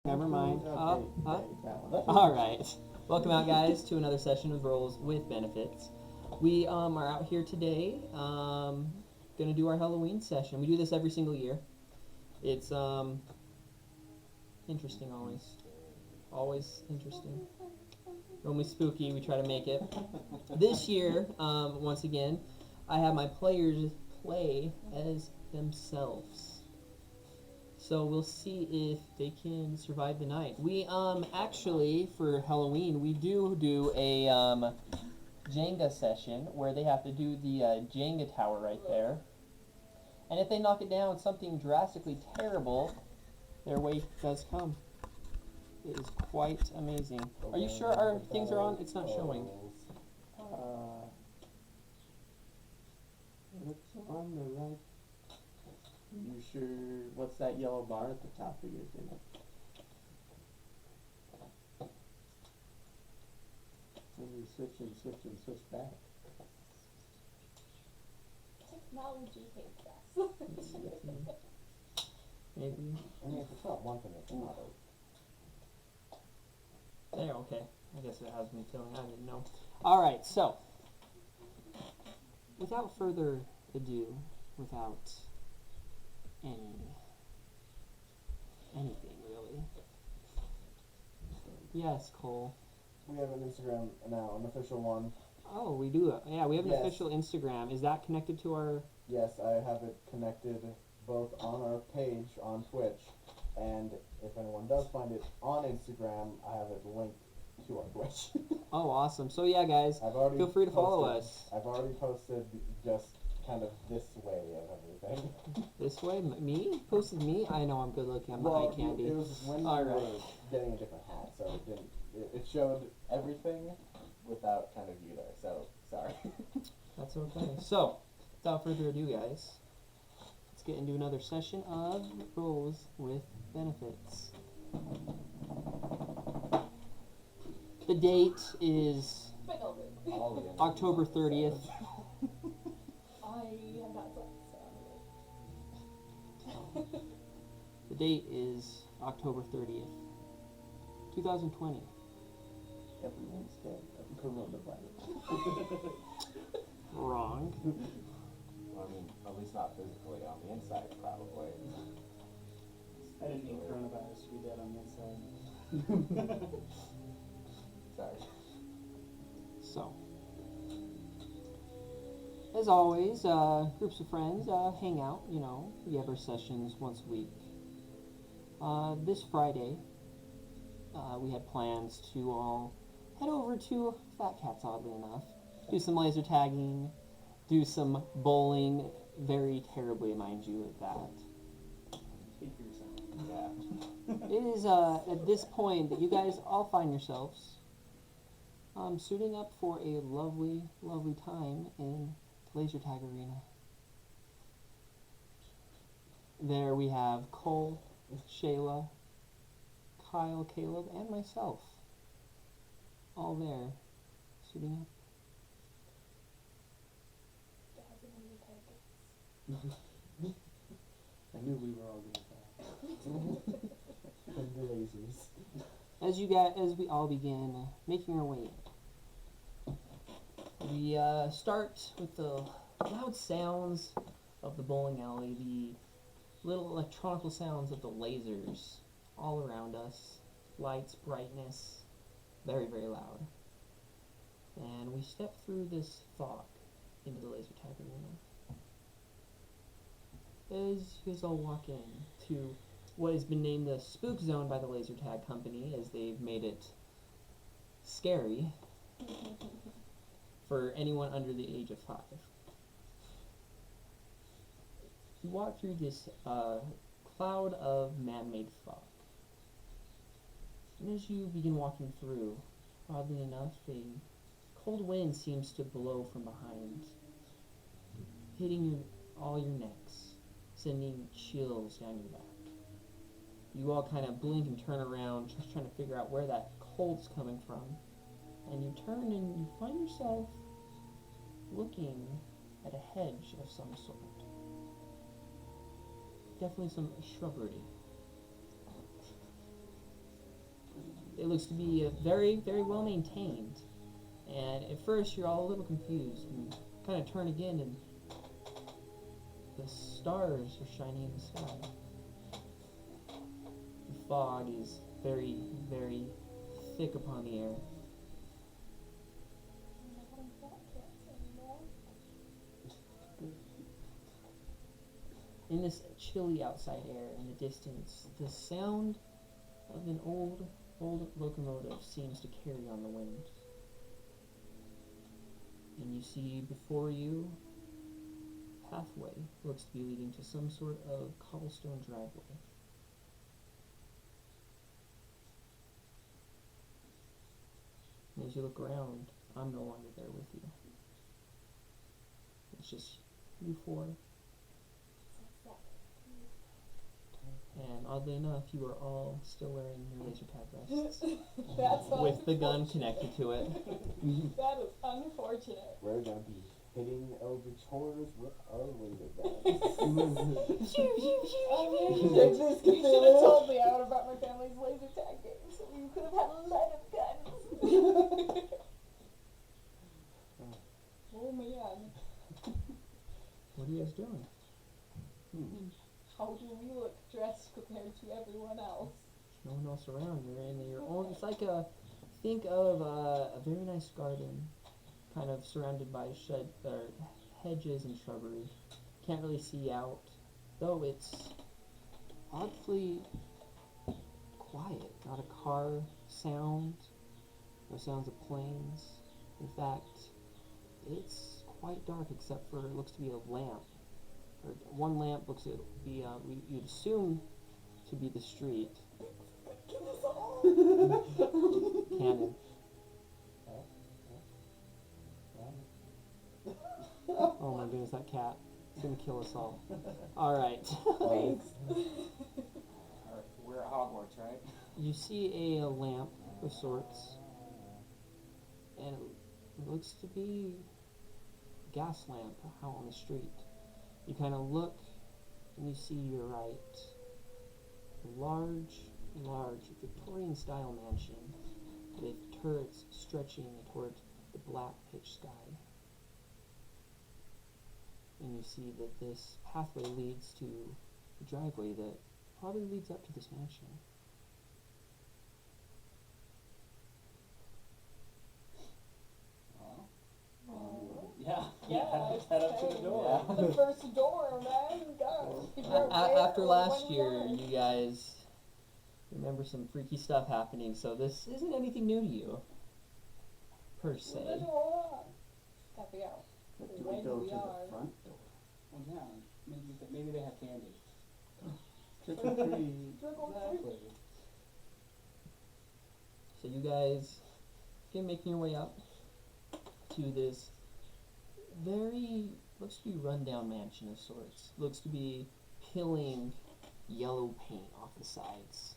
Never mind. Okay, All right. Welcome out, guys, to another session of Rolls with Benefits. We are out here today, gonna do our Halloween session. We do this every single year. It's interesting always interesting. Normally spooky. We try to make it. This year, once again, I have my players play as themselves. So we'll see if they can survive the night. We actually for Halloween we do a Jenga session where they have to do the Jenga tower right there. And if they knock it down, something drastically terrible, their way does come. It is quite amazing. Are you sure our things are on? It's not showing. It's on the right. You sure? What's that yellow bar at the top of your thing? When you switch back. Technology hates us. Maybe. I mean, if it's not one thing, it's another. There, okay. I guess it has me filling. I didn't know. All right, so without further ado, without anything really. Yes, Cole. We have an Instagram now, an official one. Oh, we do. Yeah, we have an Yes. official Instagram. Is that connected to our? Yes, I have it connected both on our page on Twitch, and if anyone does find it on Instagram, I have it linked to our Twitch. Oh, awesome. So yeah, guys, feel free to follow us. I've already posted just kind of this way of everything. This way, me posted me. I know I'm good looking. I'm the eye candy. It was when All we right. were getting a different hat, so it didn't. It showed everything without kind of you there. So sorry. That's okay. So, without further ado, guys, let's get into another session of Rolls with Benefits. The date is October 30th. I have not slept, so The date is October 30th, 2020. Everyone's dead of coronavirus. Wrong. Well, I mean, at least not physically on the inside, probably. I didn't mean coronavirus to be dead on the inside. Sorry. So, as always, groups of friends hang out, you know, we have our sessions once a week. This Friday, we had plans to all head over to Fat Cats, oddly enough, do some laser tagging, do some bowling, very terribly, mind you, at that. Speak for yourself. Yeah. It is at this point that you guys all find yourselves suiting up for a lovely, lovely time in the laser tag arena. There we have Cole, Shayla, Kyle, Caleb, and myself, all there, suiting up. I knew we were all gonna die. And the lasers. As we all begin making our way in, we start with the loud sounds of the bowling alley, the little electronical sounds of the lasers all around us, lights, brightness, very, very loud. And we step through this fog into the laser tag arena. As you guys all walk in to what has been named the Spook Zone by the laser tag company, as they've made it scary for anyone under the age of 5. You walk through this cloud of man-made fog. And as you begin walking through, oddly enough, a cold wind seems to blow from behind, hitting all your necks, sending chills down your back. You all kind of blink and turn around, just trying to figure out where that cold's coming from. And you turn and you find yourself looking at a hedge of some sort. Definitely some shrubbery. it looks to be very, very well maintained. And at first, you're all a little confused and kind of turn again, and the stars are shining in the sky. The fog is very, very thick upon the air. I'm not having fat cats anymore. In this chilly outside air, in the distance, the sound of an old locomotive seems to carry on the wind. And you see before you a pathway looks to be leading to some sort of cobblestone driveway. And as you look around, I'm no longer there with you. It's just you four. And oddly enough, you are all still wearing your laser tag vests That's with the gun connected to it. That is unfortunate. We're gonna be hitting eldritch horrors with our laser guns. I mean, you should have told me I would have brought my family's laser tag game, so you could have had a lot of guns. Oh man, What are you guys doing? how do we look dressed compared to everyone else? No one else around. You're in your own. It's like think of a very nice garden, kind of surrounded by hedges and shrubbery. Can't really see out, though it's oddly quiet. Not a car sound, no sounds of planes. In fact, it's quite dark except for it looks to be a lamp. Or one lamp looks to be you'd assume to be the street. Cannon. Oh my goodness, that cat. It's gonna kill us all. Alright. Thanks. Alright, we're at Hogwarts, right? You see a lamp of sorts. And it looks to be a gas lamp out on the street. You kind of look and you see your right. A large Victorian style mansion with turrets stretching toward the black pitch sky. And you see that this pathway leads to a driveway that probably leads up to this mansion. Yeah. Yeah, Head up to the door. The first door, man. Go. If you're there After or last when year, you're- you guys remember some freaky stuff happening, so this isn't anything new to you, per se. Gotta be out. But do When we go we to are. the front door? Well, yeah. Maybe they have candy. Trick or treat. Trick or treat. Exactly. So you guys begin making your way up to this looks to be rundown mansion of sorts. Looks to be peeling yellow paint off the sides.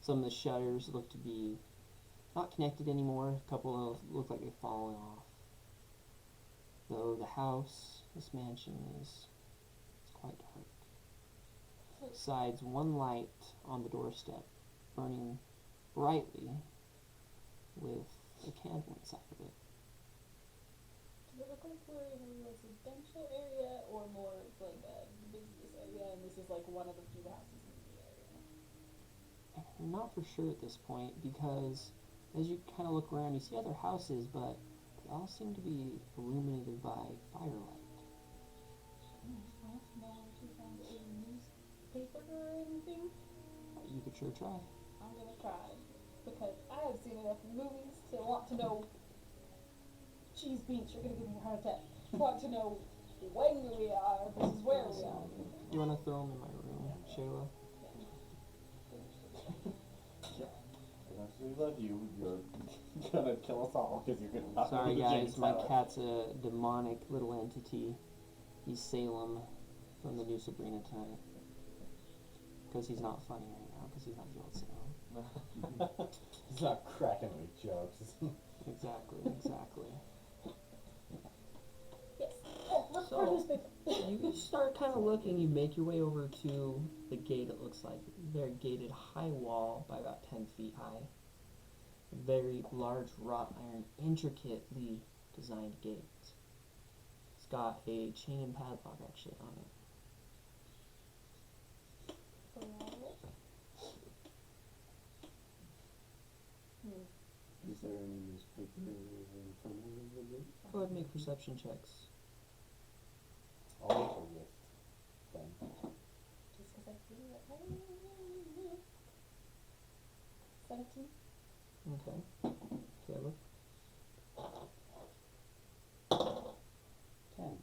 Some of the shutters look to be not connected anymore. A couple of look like they've fallen off. Though the house, this mansion it's quite dark. Besides one light on the doorstep burning brightly with a candle inside of it. Does it look like we're in a residential area or more like a business area, and this is like one of the few houses in the area? I'm not for sure at this point because as you kind of look around, you see other houses, but they all seem to be illuminated by firelight. Well, now that you found a newspaper or anything, You could sure try. I'm gonna try because I have seen enough movies to want to know. Cheese beans, you're gonna give me a heart attack. Want to know when we are versus where we are. You want to throw them in my room, Shayla? As much as we love you, you're gonna kill us all because you're gonna knock Sorry over the guys, Jinx my Tower. cat's a demonic little entity. He's Salem from the new Sabrina tonight. Because he's not funny right now, because he's not Joel Salem. He's not cracking any jokes. Exactly. Yes. Oh, look for So- newspaper. You start kind of looking, you make your way over to the gate, it looks like. Very gated high wall by about 10 feet high. a very large wrought iron, intricately designed gate. It's got a chain padlock actually on it. Is there any newspaper in front of the gate? Go ahead and make perception checks. Always a risk thing. Just because I feel like 17. Okay. Caleb. 10.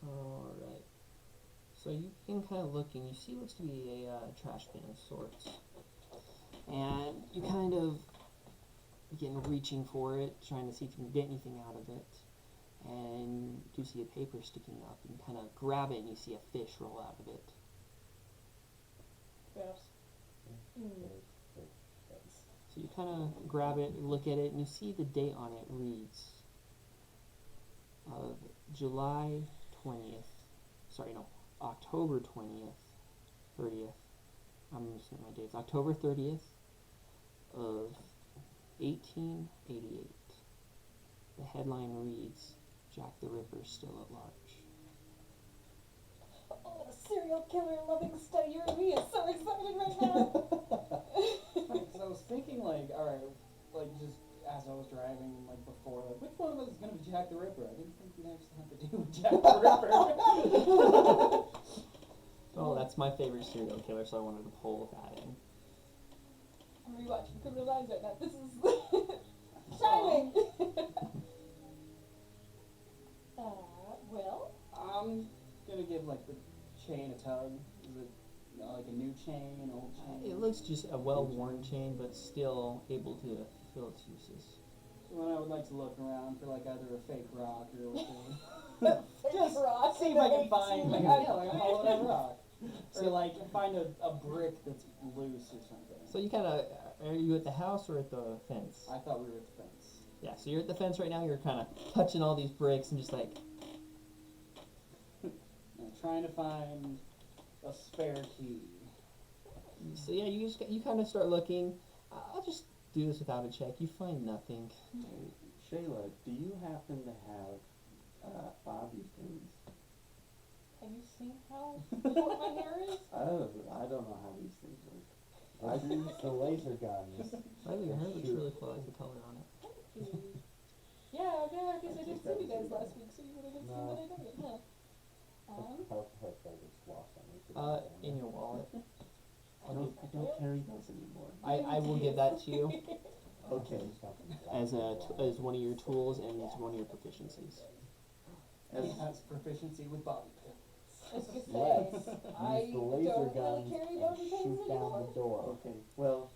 Alright. So you begin kind of looking. You see what looks to be a trash bin of sorts. And you kind of begin reaching for it, trying to see if you can get anything out of it. And you do see a paper sticking up. You can kind of grab it and you see a fish roll out of it. Gross. So you kind of grab it, look at it, and you see the date on it reads of July 20th. Sorry, no, October 20th, 30th. I'm missing my dates. October 30th of 1888. The headline reads, Jack the Ripper still at large. Oh, the serial killer loving studier in me is so excited right now. Because I was thinking, like, alright, like, just as I was driving, like, before, like, which one of us is going to be Jack the Ripper? I didn't think we'd actually have to do with Jack the Ripper. Oh, that's my favorite serial killer, so I wanted to pull that in. I'm rewatching Criminal Minds right now. This is shining. Well, I'm going to give, like, the chain a tug. Is it, like, a new chain, old chain? It looks just a well-worn chain, but still able to fulfill its uses. So then I would like to look around for, like, either a fake rock or, like, just rock. see if I can find, like, like a hollowed out rock. Or, like, find a brick that's loose or something. So you kind of, are you at the house or at the fence? I thought we were at the fence. Yeah, so you're at the fence right now, you're kind of touching all these bricks and just like, I'm trying to find a spare key. so yeah, you kind of start looking. I'll just do this without a check. You find nothing. Hey, Shayla, do you happen to have bobby pins? Have you seen how short my hair is? Oh, I don't know how these things work. Let's use the laser guns. By the way, your hair looks really cool. I like the color on it. Yeah, no, I guess I didn't see you guys last week, so you would have seen that I did it, huh? How that gets lost on me. In your wallet. I don't carry those anymore. I will give that to you Okay. as as one of your tools and as one of your proficiencies. He has proficiency with bobby pins. I was gonna say, Let's I use the laser don't really guns carry and bobby pins shoot down anymore. the door. Okay, well,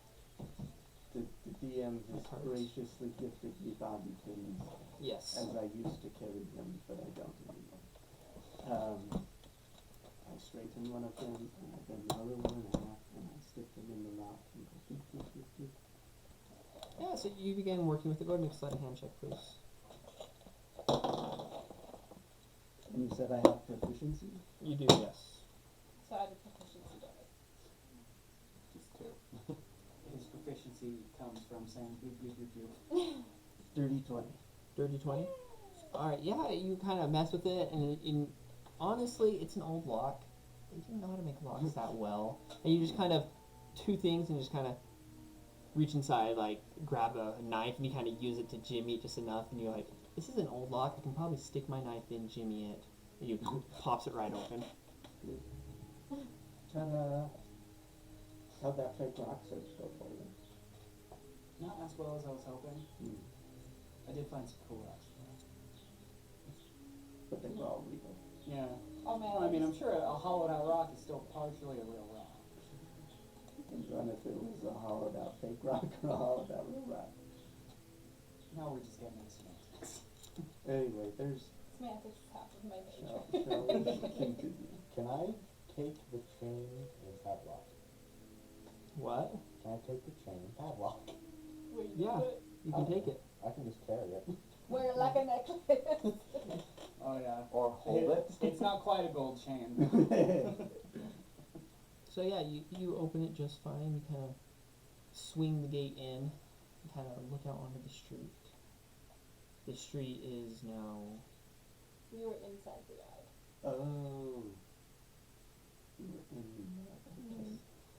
the DM My has cards. graciously gifted me bobby pins, Yes. as I used to carry them, but I don't anymore. I straighten one of them, and I bend the other one in half, and I stick them in the knot, and go doop, doop, doop, doop. Yeah, so you begin working with it. Go ahead and make a sleight of hand check, please. And you said I have proficiency? You do, yes. So I did proficiency die. Just two. His proficiency comes from saying bloop, bloop, bloop, bloop. Dirty 20. Dirty 20? Alright, yeah, you kind of mess with it, and honestly, it's an old lock. They didn't know how to make locks that well. And you just kind of, two things, and just kind of reach inside, like, grab a knife, and you kind of use it to jimmy it just enough, and you're like, this is an old lock, I can probably stick my knife in, jimmy it. And you pops it right open. Ta-da! How'd that fake rock search go for you? Not as well as I was hoping. Hmm. I did find some cool rocks. But they were all legal. Yeah. Oh man. Well, I mean, I'm sure a hollowed out rock is still partially a real rock. Depends on if it was a hollowed out fake rock or a hollowed out real rock. Now we're just getting into semantics. Anyway, there's Semantics is half of my nature. shall we continue? Can I take the chain and padlock? What? Can I take the chain and padlock? Wait, Yeah. You can take it. I can just carry it. wear it like a necklace. Oh yeah. Or hold it. It's not quite a gold chain. So yeah, you open it just fine. You kind of swing the gate in. You kind of look out onto the street. The street is now. We were inside the yard. Oh. You were in there. Okay.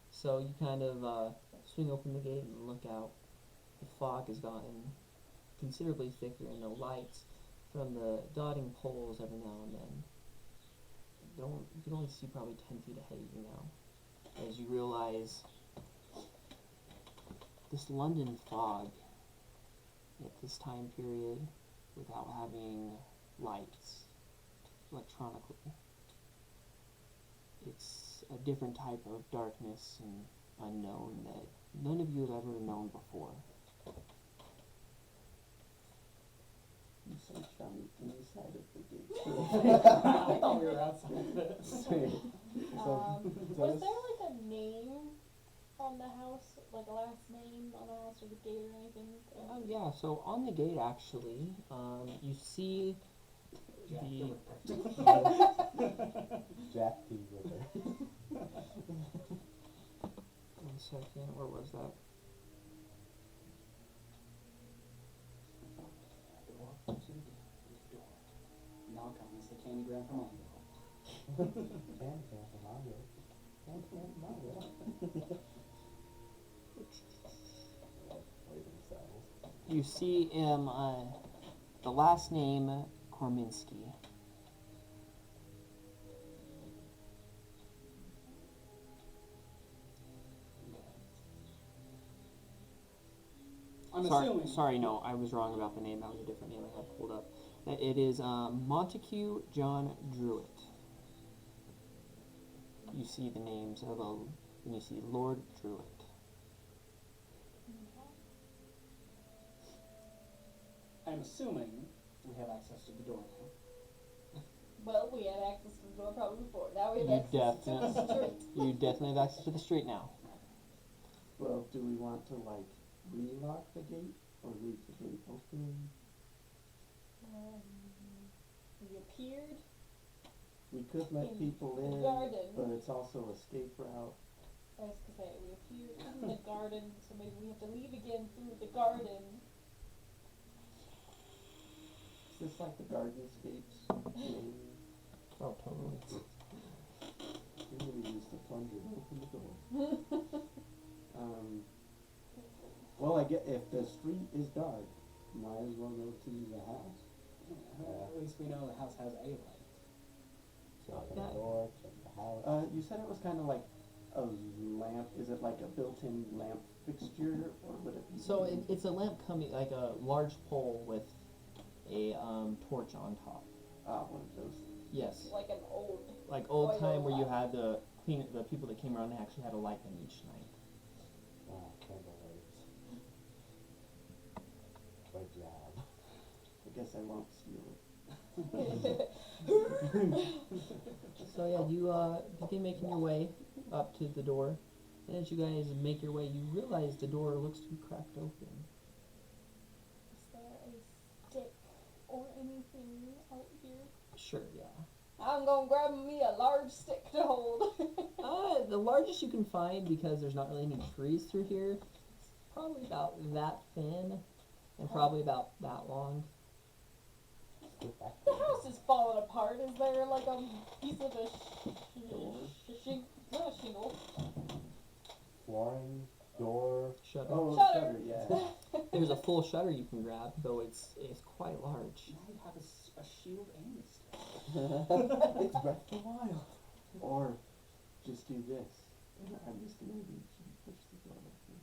So you kind of swing open the gate and look out. The fog has gotten considerably thicker, and the lights from the dotting poles every now and then. You can only see probably 10 feet ahead of you now, as you realize this London fog at this time period, without having lights electronically, it's a different type of darkness and unknown that none of you have ever known before. You searched on the inside of the gate. I thought we were outside of it. Sweet. So Was there like a name on the house, like a last name on the house or the gate or anything? Yeah, so on the gate actually, you see Jack the the Ripper. Jack T. Ripper. one second, where was that? Knock on is the candy grandpa Mongo. Can for Mario. Can for Mario. Waving saddles. You see the last name Korminski. I'm assuming. Sorry, no, I was wrong about the name. That was a different name I had pulled up. It is Montague John Druitt. You see the names of and you see Lord Druitt. I'm assuming we have access to the door now. Well, we had access to the door probably before. Now we have You access to the street. You definitely have access to the street now. Well, do we want to like relock the gate or leave the gate open? We appeared We could let in people the in, garden. but it's also escape route. I was gonna say we appeared in the garden, so maybe we have to leave again through the garden. Is this like the Gardenscapes game? Oh, totally. We really used the plunger to open the door. Well, I get if the street is dark, might as well go to the house. At least we know the house has a light. Knock on Yeah. the door, check the house. You said it was kind of like a lamp. Is it like a built-in lamp fixture, or would it be? So it's a lamp coming, like a large pole with a torch on top. One of those. Yes, Like an old. like old Oil time where you lamp. had the people that came around and actually had to light them each night. Candle lights. Good job. I guess I won't steal it. So yeah, you begin making your way up to the door, and as you guys make your way, you realize the door looks to be cracked open. Is there a stick or anything out here? Sure, yeah. I'm gonna grab me a large stick to hold. The largest you can find, because there's not really any trees through here, it's probably about that thin, and probably about that long. Get back The house is falling apart. Is there like a piece of a not a shingle? flooring, door. Shutter. Oh, Shutter. shutter, yeah. There's a full shutter you can grab, though it's quite large. Now you have a shield and a stick. It's Breath of the Wild. Or just do this. I'm just gonna reach and push the door open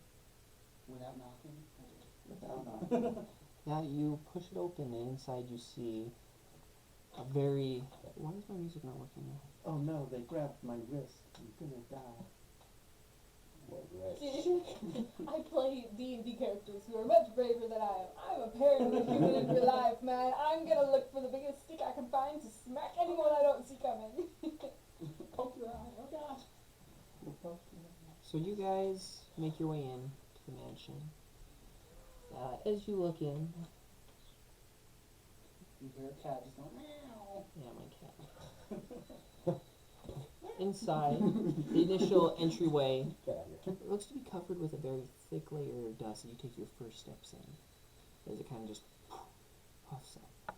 Without knocking. without knocking. Yeah, you push it open, and inside you see a very. Why is my music not working now? Oh no, they grabbed my wrist. I'm gonna die. What rest? I play D&D characters who are much braver than I am. I'm a paranormal human in real life, man. I'm gonna look for the biggest stick I can find to smack anyone I don't see coming. Poke your eye. Oh gosh. So you guys make your way in to the mansion. As you look in, You hear a cat just going meow. yeah, my cat. Inside, the initial entryway Get out of here. It looks to be covered with a very thick layer of dust that you take your first steps in, as it kind of just puffs up.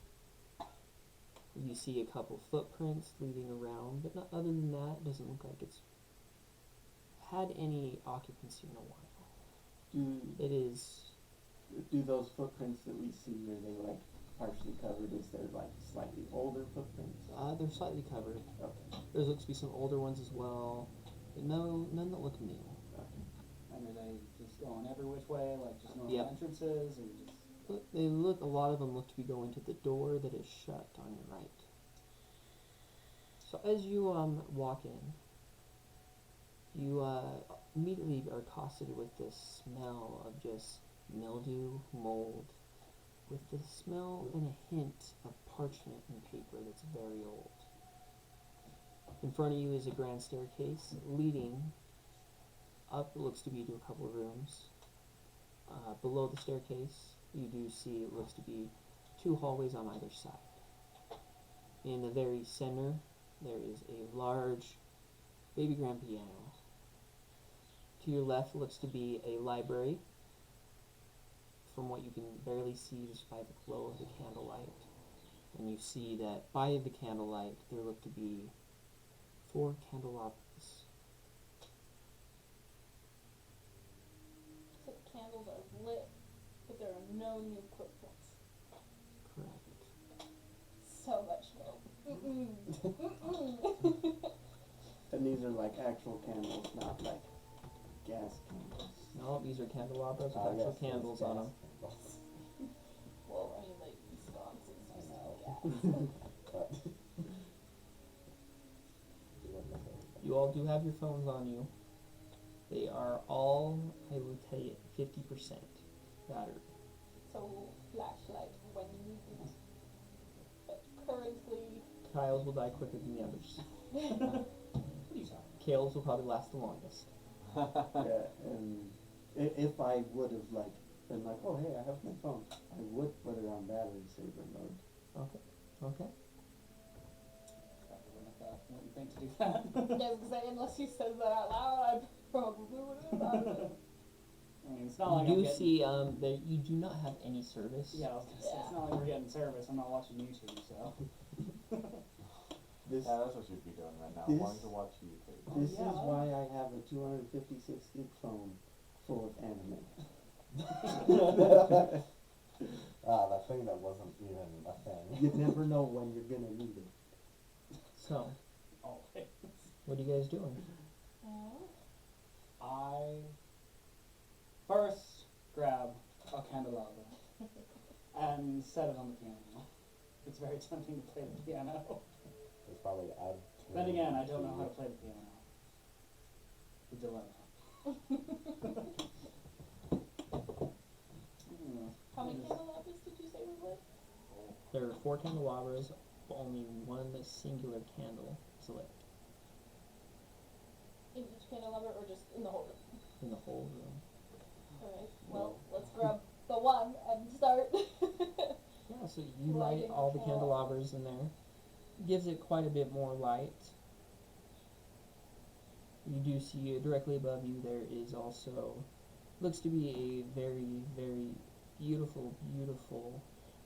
You see a couple footprints leading around, but not, other than that, it doesn't look like it's had any occupancy in a while. It is, Do those footprints that we see, are they like partially covered? Is there like slightly older footprints? they're slightly covered. Okay. There looks to be some older ones as well, but none that look new. And are they just going every which way, like just normal Yep. entrances, or just? A lot of them look to be going to the door that is shut on your right. So as you walk in, you immediately are accosted with this smell of just mildew, mold, with the smell and a hint of parchment and paper that's very old. In front of you is a grand staircase leading up, it looks to be to a couple of rooms. Below the staircase, you do see it looks to be 2 hallways on either side. In the very center, there is a large baby grand piano. To your left looks to be a library, from what you can barely see just by the glow of the candlelight. And you see that by the candlelight there look to be 4 candelabras. So the candles are lit, but there are no new footprints. Correct. So much smoke. Mm-mm. And these are like actual candles, not like gas candles. No, these are candelabras with Ah, actual yes, candles yes, on them. yes. Well, I mean, like, sconces I used know. to be gas. But You all do have your phones on you. They are all, I would tell you, 50% battery. So, flashlight when needed. But currently, Kyle's will die quicker than the others. What are you talking? Kale's will probably last the longest. Yeah, and if I would have like been like, oh hey, I have my phone, I would put it on battery saver mode. Okay. Probably wouldn't think to do that. yeah, because unless he says that out loud, I probably would have. I don't know. I mean, it's not like You I'm do getting. see that you do not have any service. Yeah, I was gonna say, it's not like we're getting service. I'm not watching YouTube, so. This Yeah, that's what you'd be doing right now, This- wanting to watch YouTube. this yeah. is why I have a 256 gig phone full of anime. that thing that wasn't even a thing. You never know when you're gonna need it. So, Always. what are you guys doing? I first grab a candelabra and set it on the piano. It's very tempting to play the piano. It's probably add to Then again, I don't know how to play the piano. The dilemma. How many candelabras did you say were lit? There are 4 candelabras, but only one singular candle is lit In each candelabra or just in the whole room? in the whole room. Alright, well, let's grab the one and start. Yeah, so you light Lighting all the the candelabras in there. Gives it quite a bit more light. You do see directly above you there is also, looks to be a very, very beautiful,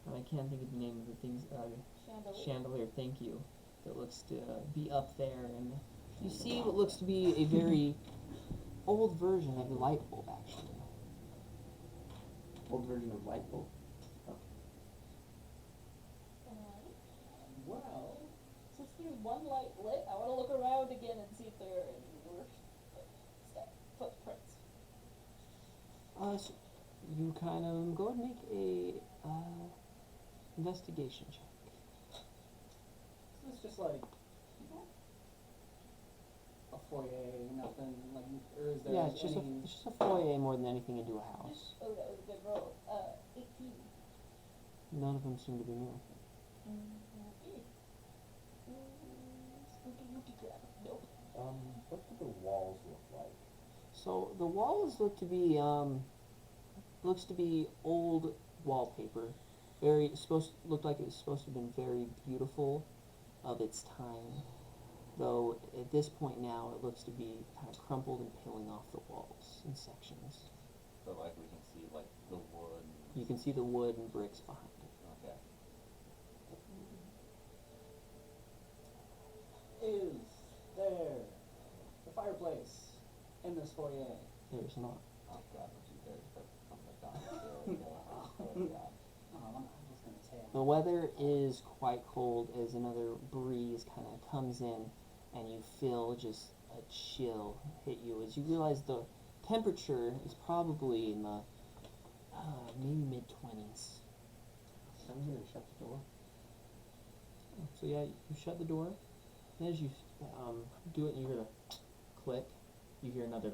and I can't think of the name of the things, Chandelier. chandelier, thank you, that looks to be up there, and you see what looks to be a very old version of the light bulb, actually. Old version of light bulb. Alright. Well, Since there's one light lit, I want to look around again and see if there are any more footprints. So you kind of go and make a investigation check. so it's just like a foyer, nothing like, or is there Yeah, it's just any? it's just a foyer more than anything into a house. Oh, that was a good roll. 18. None of them seem to be new. Okay. Spooky wookie crap. Nope. What do the walls look like? So the walls look to be looks to be old wallpaper. Looked like it was supposed to have been very beautiful of its time. though at this point now it looks to be kind of crumpled and peeling off the walls in sections. But like we can see like the wood. You can see the wood and bricks behind it. Okay. Is there a fireplace in this foyer? There's not. Oh God, would you dare start from the down. I'm just gonna say The weather is quite cold as another breeze kind of comes in and you feel just a chill hit you as you realize the temperature is probably in the maybe mid-20s. I'm gonna shut the door. So yeah, you shut the door, and as you do it, you hear a click. You hear another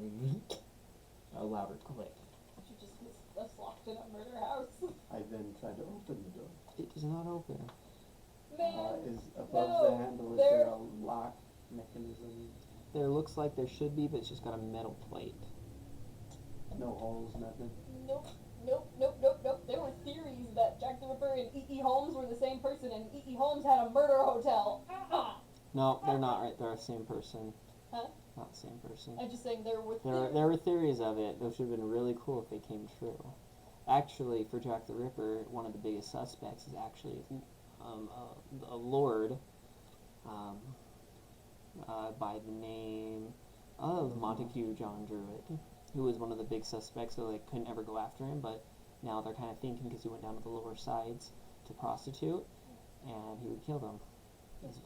a louder click. You just miss us locked in a murder house. I then try to open the door. It does not open. Man, Is above no, the handle, is there- there a lock mechanism? There looks like there should be, but it's just got a metal plate. No holes, nothing? nope. There were theories that Jack the Ripper and E.E. Holmes were the same person, and E.E. Holmes had a murder hotel. No, they're not right. They're the same person. Huh? Not the same person. I'm just saying there were There theories. were theories of it. Those would have been really cool if they came true. Actually, for Jack the Ripper, one of the biggest suspects is actually a lord by the name of Montague John Druid, who was one of the big suspects, so they couldn't ever go after him, but now they're kind of thinking because he went down to the lower sides to prostitute, and he would kill them. As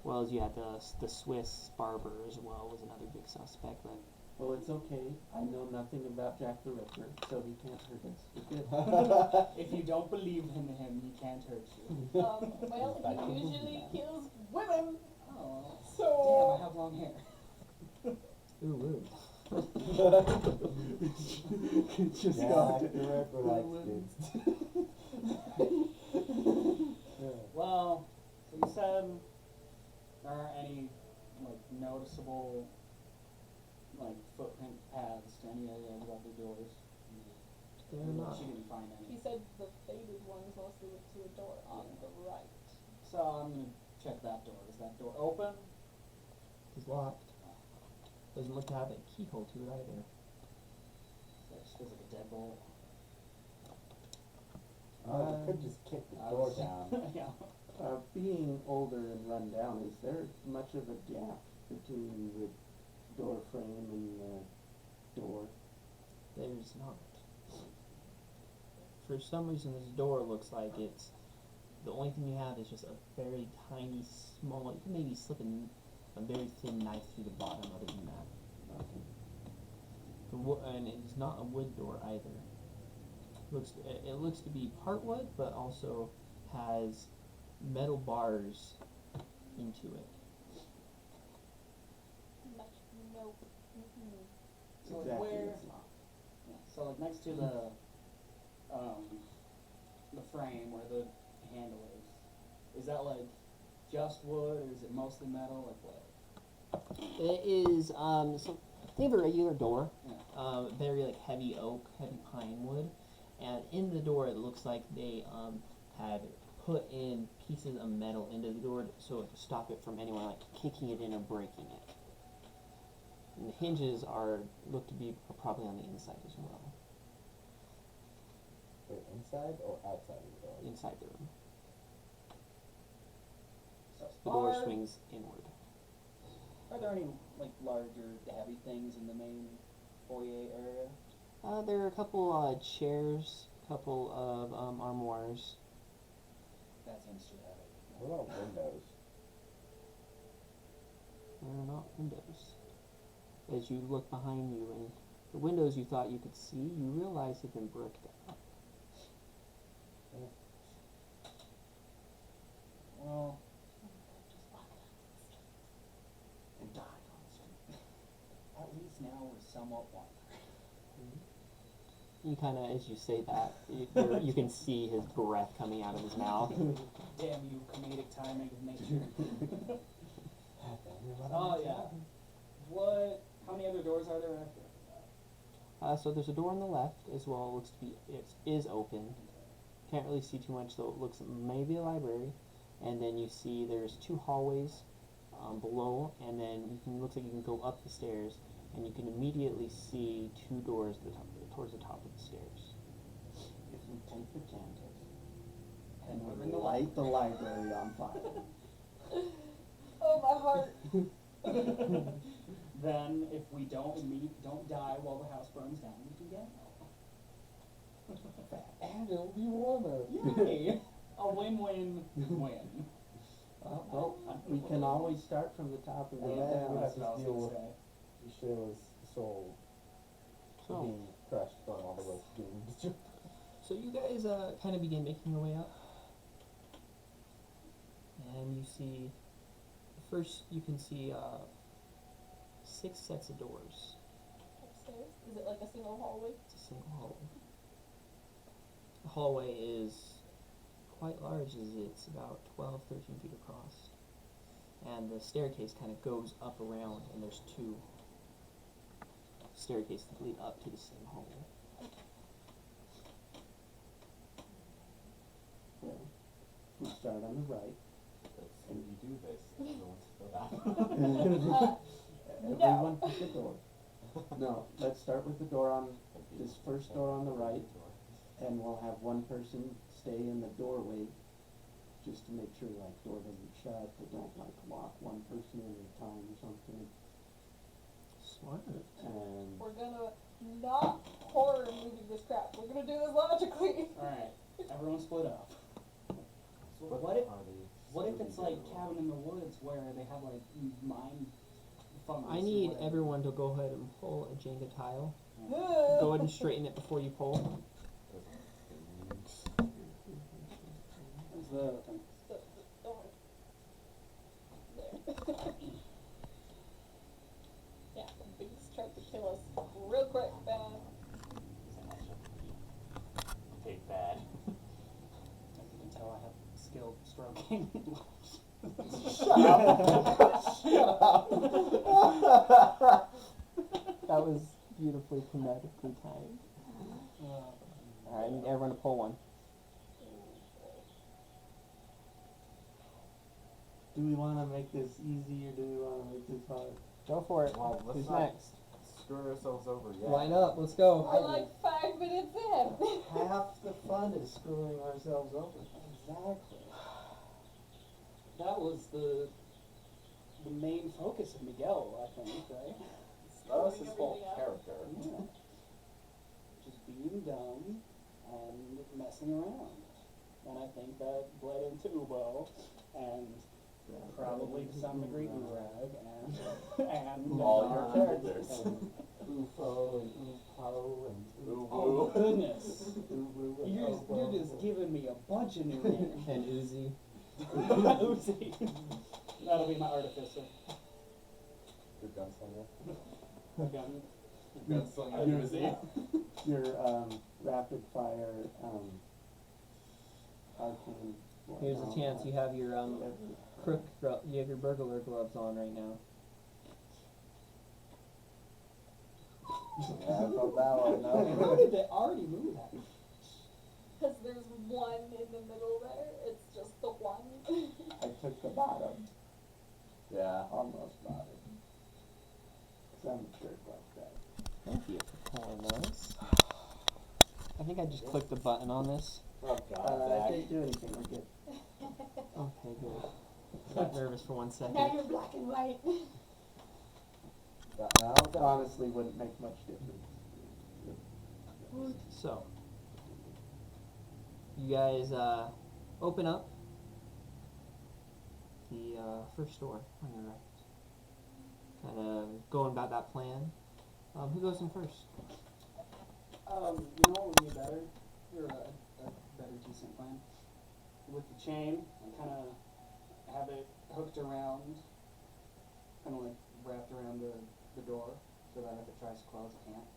well as you had the Swiss barber as well was another big suspect, but Well, it's okay. I know nothing about Jack the Ripper, so he can't hurt us. We're good. If you don't believe in him, he can't hurt you. Well, he usually kills women, Oh. Damn, so... I have long hair. ooh, rude. Just Jack got the Ripper likes dudes. Well, so you said there aren't any like noticeable like footprint paths to any of the other doors. They're not. She didn't find He any. said the faded ones mostly went to a door on the right. So I'm gonna check that door. Is that door open? It's locked. Doesn't look to have a keyhole to it either. That just feels like a dead bolt. Oh, we could just kick the door down. Yeah. being older and run down, is there much of a gap between the door frame and the door? There's not. For some reason, this door looks like it's the only thing you have is just a very tiny, small. You can maybe slip a very thin knife through the bottom. Other than that, Okay. and it's not a wood door either. It looks to be part wood, but also has metal bars into it. Nope. So like Exactly, where? it's locked. Yeah. So like next to the frame where the handle is that like just wood or is it mostly metal? Like what? It is so think of a regular door, Yeah. very like heavy oak, heavy pine wood, and in the door it looks like they had put in pieces of metal into the door so to stop it from anyone like kicking it in or breaking it. And the hinges look to be probably on the inside as well, Wait, inside or outside of the door? inside the room. So The door Are- swings inward. are there any like larger heavy things in the main foyer area? There are a couple chairs, couple of armoires. That seems too heavy. What about windows? There are not windows. As you look behind you, and the windows you thought you could see, you realize have been bricked up. Well, And died on the street. at least now we're somewhat warmer. You kind of, as you say that, you can see his breath coming out of his mouth. Damn you, comedic timing of nature. Oh yeah. What? How many other doors are there after? So there's a door on the left as well. It looks to be it is open. Can't really see too much, though. It looks maybe a library. And then you see there's two hallways below, and then looks like you can go up the stairs, and you can immediately see two doors towards the top of the stairs. If we take the candles and We're we in the light the library on fire. Oh, my heart. Then, if we don't die while the house burns down, we can get out. And it'll be warmer. Yay! A win-win-win. Well, we can always start from the top of the And bed. then we have That's to what I was deal gonna with say. Shayla's soul So, being crushed from all the roast being destroyed. so you guys kind of begin making your way up, and you see first you can see 6 sets of doors. Upstairs? Is it like a single hallway? It's a single hallway. The hallway is quite large, as it's about 12, 13 feet across, and the staircase kind of goes up around, and there's 2 staircases that lead up to the same hallway. Well, we start on the right. Because if you do this, everyone's stood up. Everyone pick a door. No, let's start with the door on, this first door on the right, and we'll have one person stay in the doorway, just to make sure, like, door doesn't shut, they don't, like, lock one person at a time or something, Smart. and We're gonna not horror movie this crap. We're gonna do this logically. Alright, everyone split up. So What what if are these? What if it's like Cabin in the Woods where they have like mind fungus? I or need whatever? everyone to go ahead and pull a Jenga tile. Go Go ahead and straighten it before you pull. Where's the thing? There. Yeah, the beast tried to kill us real quick, bam. Take that. As you can tell, I have skilled stroking. That was beautifully kinetically timed. Alright, I need everyone to pull one. do we wanna make this easy, or do we wanna make this hard? Go for it. Well, let's Who's not next? screw ourselves over yet. Line up, let's go. We're like 5 minutes in. Half the fun is screwing ourselves over. Exactly. That was the main focus of Miguel, I think, right? That was his Screwing whole everything up. character. Yeah. Just being dumb and messing around. And I think that bled into Ubo and probably to some degree Urag and All your characters. Ufo and Ufo and oh goodness. Uwu and You're just giving me a bunch of new names. And Uzi. Uzi. That'll be my artificer. Your gunslinger. Again. Gunslinger Your- Uzi. your rapid fire arcane. Here's a chance. You have your you have your burglar gloves on right now. Yeah, I felt that one, How no? did they already move that? Because there's one in the middle there. It's just the one. I took the bottom, Yeah. almost bottom. Cause I'm a jerk like that. Thank you for pulling those. I think I just clicked the button on this. Oh I god, Zach. can't do anything, we're good. Okay, good. Got nervous for 1 second. Now you're black and white. Now, It honestly wouldn't make much difference. So, you guys open up the first door on your right. Kind of going about that plan. Who goes in first? You know what would be better? You're a better decent plan. With the chain, and kind of have it hooked around, kind of like wrapped around the door, so that if it tries to close, it can't.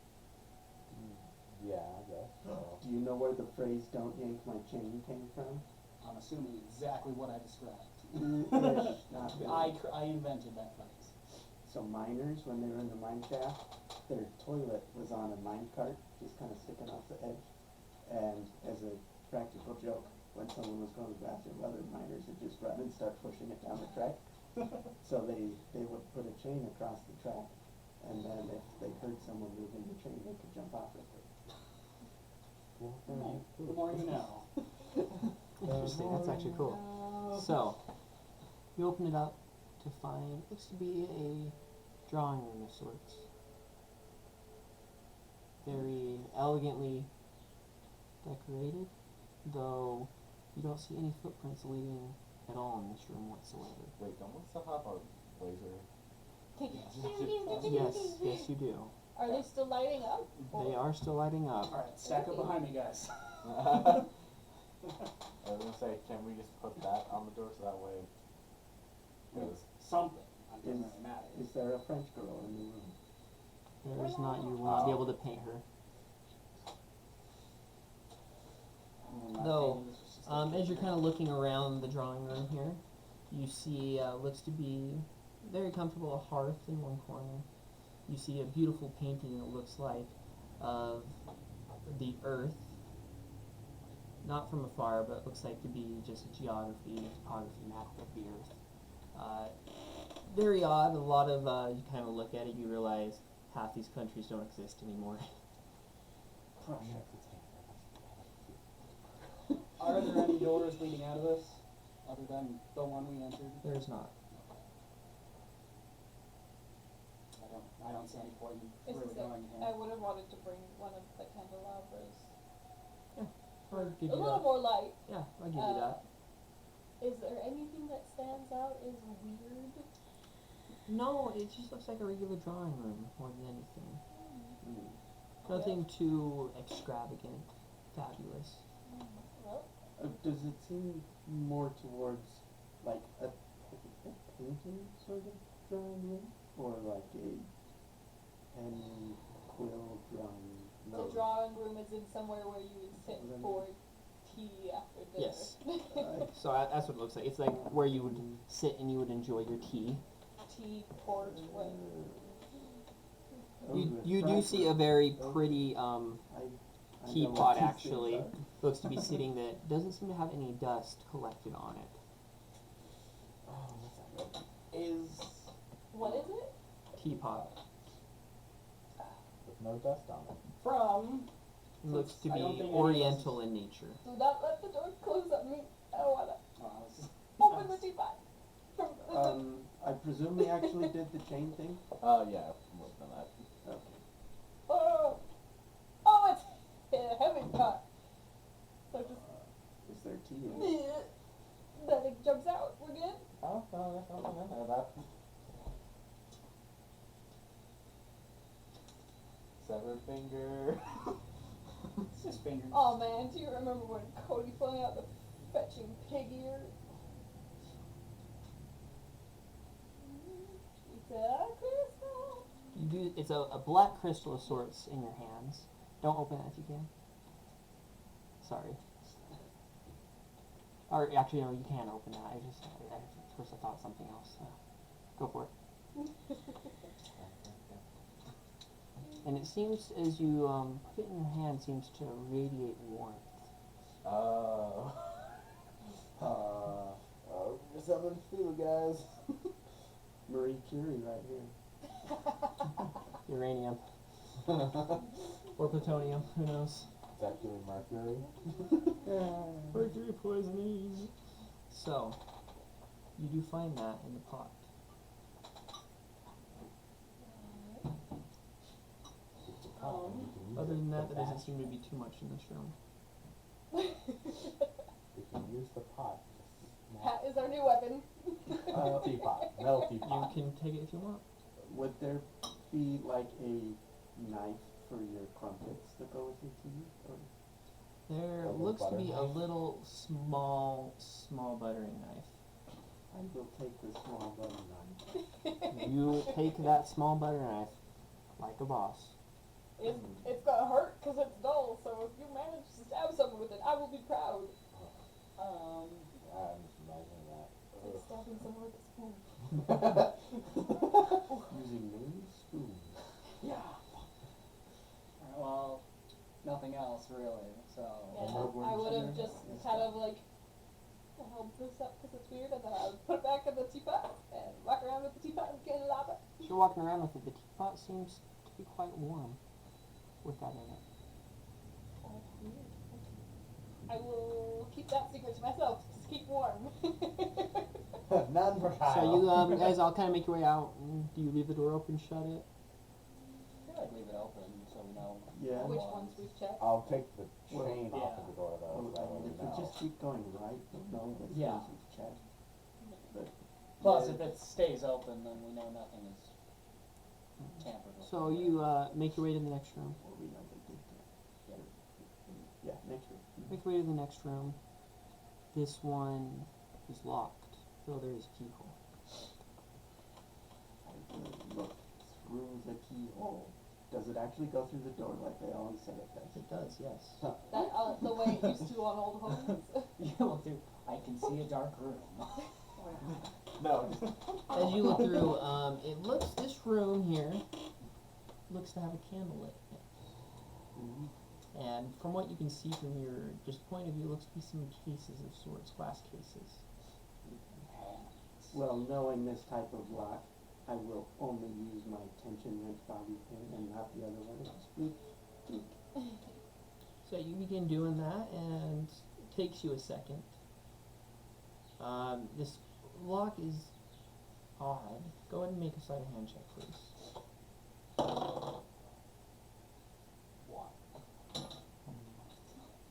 Yeah, I guess. So. Do you know where the phrase "don't yank my chain" came from? I'm assuming exactly what I described. Ish, not really. I invented that phrase. So miners, when they were in the mine shaft, their toilet was on a mine cart, just kind of sticking off the edge. And as a practical joke, when someone was going to the bathroom, other miners would just run and start pushing it down the track. So they would put a chain across the track, and then if they heard someone moving the chain, they could jump off it. The more you know. Interesting. That's actually cool. No. So, you open it up to find, looks to be a drawing room of sorts. Very elegantly decorated, though you don't see any footprints leading at all in this room whatsoever. Wait, don't we still have our laser? Yes, you do. Are they still lighting up? They are still lighting up. Alright, stack up behind me, guys. I was gonna say, can we just put that on the door so that way? Because Something. It doesn't really matter. Is there a French girl in the room? There is not, you will not be able to paint her. Though, as you're kind of looking around the drawing room here, you see, looks to be very comfortable, a hearth in one corner. You see a beautiful painting that looks like of the earth, not from afar, but looks like to be just a geography, topography map of the earth. Very odd, a lot of, you kind of look at it, you realize half these countries don't exist anymore. Are there any doors leading out of this, other than the one we entered? There's not. I don't see any point in This really is going I here. would have wanted to bring one of the candelabras. I'll give A you little that. more light. Yeah, I'll give you that. Is there anything that stands out as weird? No, it just looks like a regular drawing room more than anything. Mm. Nothing too extravagant, fabulous. Well, Does it seem more towards like a painting sort of drawing room, or like a pen and quill drawing room? the drawing room is in somewhere where you would sit for tea after dinner. Yes. So that's what it looks like. It's like where you would sit and you would enjoy your tea. Tea, porch, what? You do see a very pretty I know teapot what these actually. things are. Looks to be sitting that doesn't seem to have any dust collected on it. Is What is it? Teapot. With no dust on it. from Looks to I be don't think any of oriental in nature. Do not let the door close on me. I don't wanna open the teapot. I presume we actually did the chain thing. yeah, I'm working on that. Okay. Oh, it's a heavy pot. So just Is there tea in it? then it jumps out. We're good. Oh, no, there's nothing in there. That. Severed finger. It's just fingers. Oh man, do you remember when Cody flung out the fetching pig ear? It's a crystal. You do. It's a black crystal of sorts in your hands. Don't open it if you can. Sorry. Or actually, no, you can open that. At first I thought something else. Go for it. And it seems, as you put it in your hand, seems to radiate warmth. Oh. There's something to feel, guys. Marie Curie right here. Uranium. Or plutonium, who knows? It's actually mercury. Mercury poisoning. So, you do find that in the pot. Other than that, there doesn't seem to be too much in this room. We can use the pot. Pat is our new weapon. Teapot. Metal You teapot. can take it if you want. Would there be like a knife for your crumpets that go with your tea? Or There A little looks to butter be a knife? little small buttering knife. I will take the small butter knife. You take that small butter knife like a boss. It's gonna hurt because it's dull, so if you manage to stab someone with it, I will be proud. I'm just imagining that. It's like stabbing someone with a spoon. Using main spoon. Yeah. Alright, well, nothing else really. So Yeah, Hardwood I would have sugar just is kind fine. of like held this up because it's weird, and then I would put it back in the teapot and walk around with the teapot and candelabra. As you're walking around with it, the teapot seems to be quite warm with that in it. I will keep that secret to myself. Just keep warm. None for Kyle. So you guys all kind of make your way out. And do you leave the door open, shut it? I feel like leave it open so we know. Yeah. Which ones we've checked? I'll take the Well, chain off of yeah. the door though, so that way we If we know. just keep going right, we'll know which Yeah. ones we've checked. But Plus, if it stays open, then we know nothing is tampered with. So you make your way to the next room. or we know they did that. Yeah, next week. Make your way to the next room. This one is locked, though there is a keyhole. I will look through the keyhole. Does it actually go through the door like they always say it does? It does, yes. That the way it used to on old homes. You look through. I can see a dark room. No. As you look through, it looks, this room here looks to have a candle lit in it. Mhm. And from what you can see from your just point of view, looks to be some cases of sorts, glass cases. Well, knowing this type of lock, I will only use my tension wrench bobby pin and not the other one. Spook. So you begin doing that, and it takes you a second. This lock is odd. Go ahead and make a sleight of hand check, please.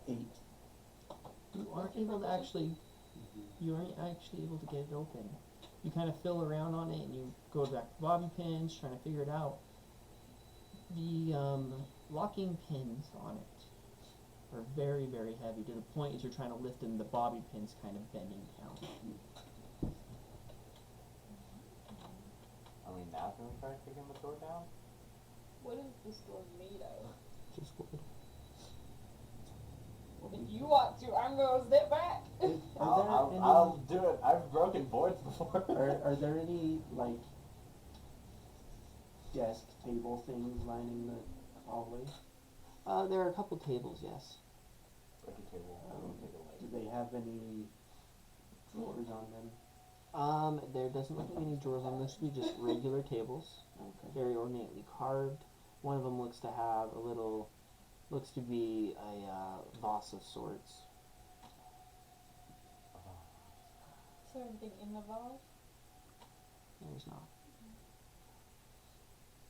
8. You aren't able to actually, you aren't actually able to get it open. You kind of fill around on it, and you go back to bobby pins, trying to figure it out. The locking pins on it are very, very heavy, to the point as you're trying to lift them, the bobby pins kind of bending down. I mean, now can we try kicking the door down? What is this door made of? Just wood. If you want to, I'm gonna step back. I'll do it. I've broken boards before. Are there any, like, desk, table things lining the hallway? There are a couple tables, yes. Like a table. Do they have any drawers on them? There doesn't look like any drawers on this. Should be just regular tables, Okay. very ornately carved. One of them looks to have a little, looks to be a vase of sorts. Is there anything in the vase? There's not.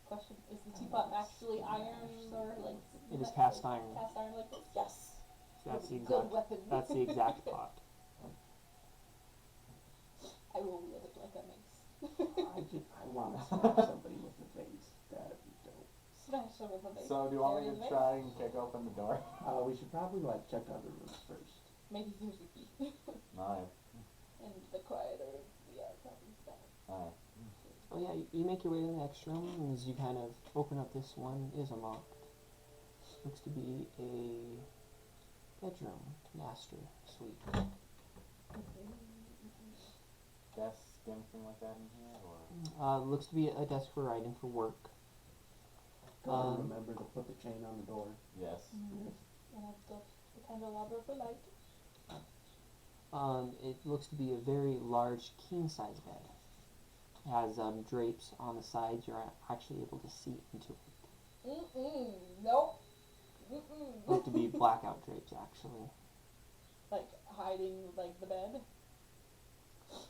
Question: is the teapot actually iron or like? It is cast iron. Cast iron like this. Yes. That's the Good exact. weapon. That's the exact pot. I will wield it like a mace. I want to smash somebody with the vase. That'd be dope. Smash them with a mace. So do you want me Carry to the try and kick open the door? We should probably, like, check other rooms first. Maybe there's a key. Alright. And the quieter we are, probably better. Alright. Oh yeah, you make your way to the next room, and as you kind of open up this one, it is unlocked. Looks to be a bedroom, master suite. Desk, anything like that in here, or? Looks to be a desk for writing for work. Gotta remember to put the chain on the door. Yes. Yes. And I've got the candelabra for light. It looks to be a very large, king-size bed. It has drapes on the sides. You're actually able to see into it. Nope. Look to be blackout drapes, actually. Like hiding like the bed.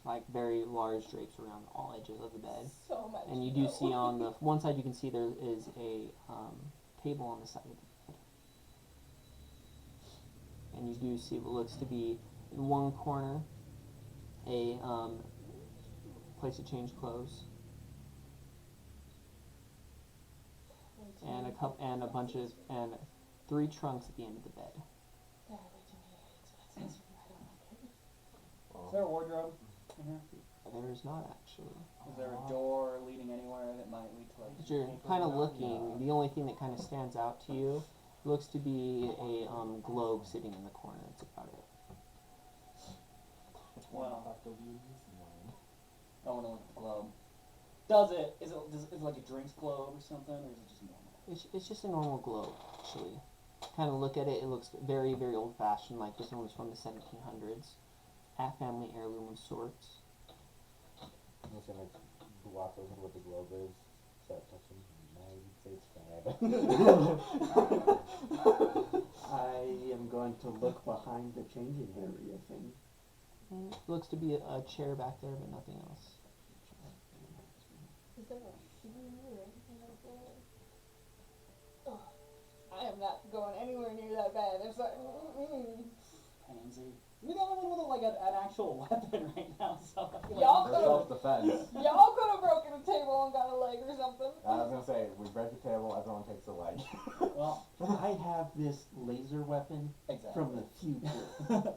Like very large drapes around all edges of the bed. So much. And you do see on the one side, you can see there is a table on the side of the bed. And you do see what looks to be in one corner a place to change clothes, and a bunch of 3 trunks at the end of the bed. There are way too many expenses for me. I don't like it. Well, Is there a wardrobe in here? There is not actually. Is there a door leading anywhere that might lead to like? As you're papers kind of or not? looking, the only thing that kind of stands out to you looks to be a globe sitting in the corner. That's about it. Well, Have to leave this one. I want to look at the globe. Is it like a drinks globe or something, or is it just normal? It's just a normal globe, actually. Kind of look at it, it looks very, very old-fashioned, like this one was from the 1700s. A family heirloom of sorts. I'm just gonna walk over to what the globe is, start touching the United States flag. I am going to look behind the changing area thing. Looks to be a chair back there, but nothing else. Is there a shoe or anything like that? Ugh, I am not going anywhere near that bed. It's like, Pansy. You're the only one with like an actual weapon right now, so I feel Y'all like For could've- self-defense. y'all could have broken a table and got a leg or something. I was gonna say, we break the table, everyone takes a leg. well, I have this laser weapon exactly. from the future.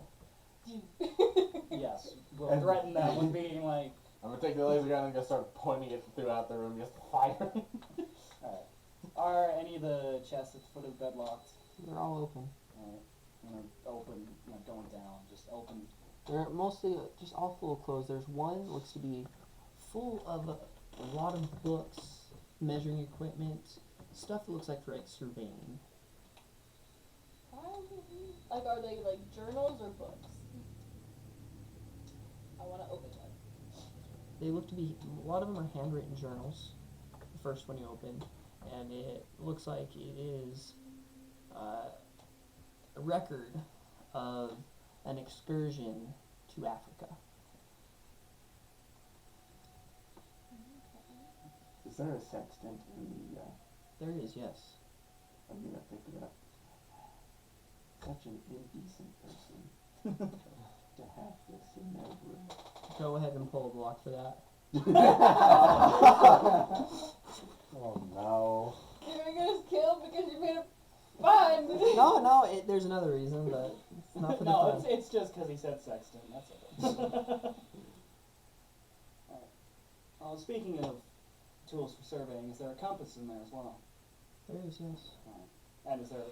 Yes, we'll threaten them with being like, I'm gonna take the laser gun and just start pointing it throughout the room, just firing. alright. Are any of the chests at the foot of the bed locked? They're all open. Alright. I'm gonna open, going down, just open. They're mostly just all full of clothes. There's one looks to be full of a lot of books, measuring equipment, stuff that looks like for like surveying. Like, are they like journals or books? I want to open one. They look to be, a lot of them are handwritten journals, the first one you open, and it looks like it is a record of an excursion to Africa. Is there a sextant in the, There is, yes. I'm gonna pick it up. Such an indecent person to have this in their room. Go ahead and pull a block for that. Oh no. You're gonna get us killed because you made a fun. No, there's another reason, but it's not for the No, fun. it's just because he said sextant, that's it. Alright. Speaking of tools for surveying, is there a compass in there as well? There is, yes. Alright. And is there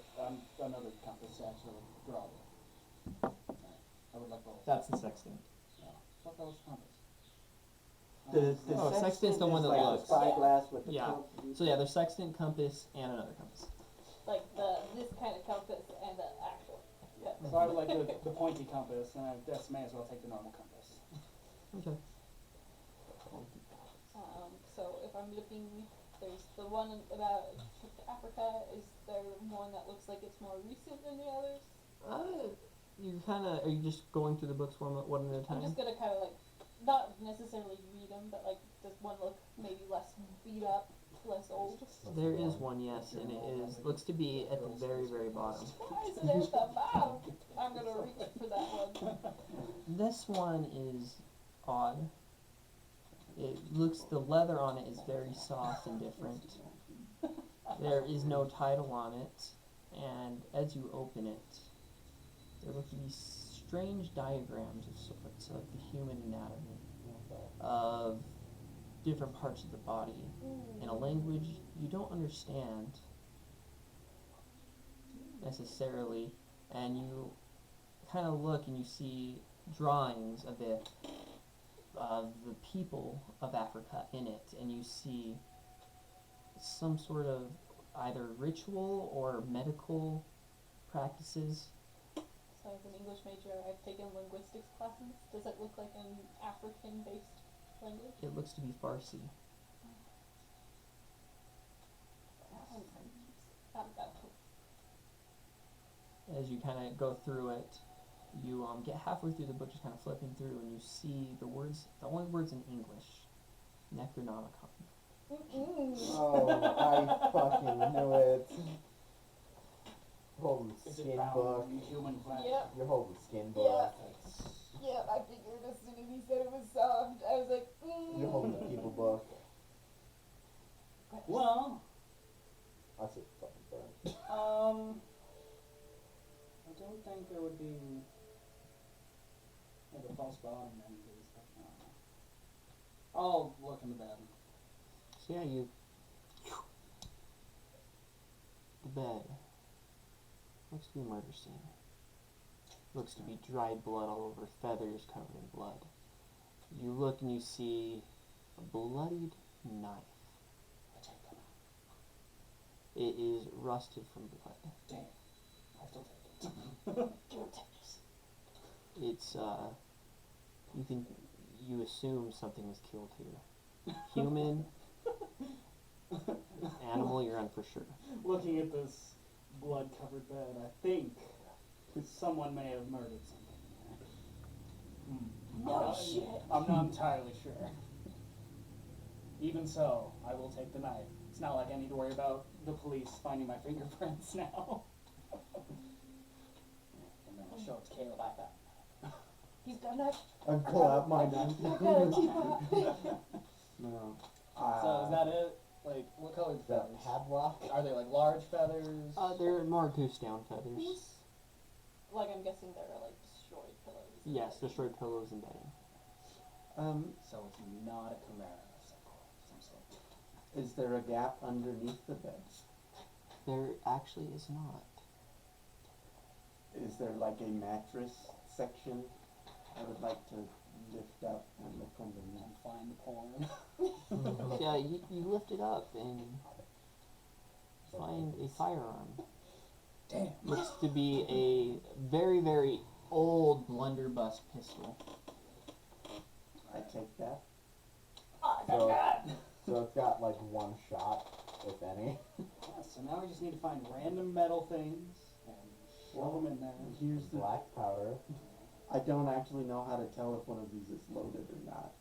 another compass to actually draw with? Alright. I would like both. That's the sextant. I thought that was the compass. The Oh, sextant's the sextant one is that like looks. the spyglass with the Yeah. tilt. So yeah, there's sextant, compass, and another compass. Like this kind of compass and the actual. Yeah, so I would like the pointy compass, and I guess may as well take the normal compass. Okay. So if I'm looking, there's the one about Africa. Is there one that looks like it's more recent than the others? Are you just going through the books one at a I'm time? just gonna kind of like, not necessarily read them, but like, does one look maybe less beat up, less old? There is one, yes, and it looks to be at the very, very bottom. Why is it at the bottom? I'm gonna reach for that one. This one is odd. It looks, the leather on it is very soft and different. There is no title on it, and as you open it, there look to be strange diagrams of sorts of the human anatomy, of different parts of the body, in a language you don't understand necessarily, and you kind of look and you see drawings of it, of the people of Africa in it, and you see some sort of either ritual or medical practices. So as an English major, I've taken linguistics classes. Does it look like an African-based language? It looks to be Farsi. As you kind of go through it, you get halfway through the book, just kind of flipping through, and you see the words, the only words in English, Necronomicon. Oh, I fucking knew it. Holding Is it skin bound book. in human flesh? Yep. You're holding skin book. Yeah, I figured as soon as he said it was soft, I was like, You're holding the people book. Well, I said fucking burn. I don't think there would be like a false bottom or any of these stuff. I don't know. I'll look in the bed. So yeah, the bed looks to be a murder scene. Looks to be dried blood all over, feathers covered in blood. You look and you see a bloodied knife. I take them out. It is rusted from blood. Damn. I still take it. It's you assume something was killed here. Human, animal, you're on for sure. Looking at this blood-covered bed, I think someone may have murdered something there. No shit. I'm not entirely sure. Even so, I will take the knife. It's not like I need to worry about the police finding my fingerprints now. And then I'll show it to Caleb like that. He's got a knife. I pull out my knife. I've got a teapot. No. So is that it? Like, what color Is that feathers? padlock? Are they like large feathers? They're more goose down feathers. Like, I'm guessing they're like destroyed pillows. Yes, destroyed pillows and bedding. So it's not a chimera of some sort. Is there a gap underneath the bed? There actually is not. Is there like a mattress section? I would like to lift up and look underneath. And find the porn. Yeah, you lift it up and find a firearm. Damn. Looks to be a very, very old blunderbuss pistol. I take that. So, so it's got like one shot, if any. Yeah, so now we just need to find random metal things and throw them in there. Here's the. Black powder. I don't actually know how to tell if one of these is loaded or not.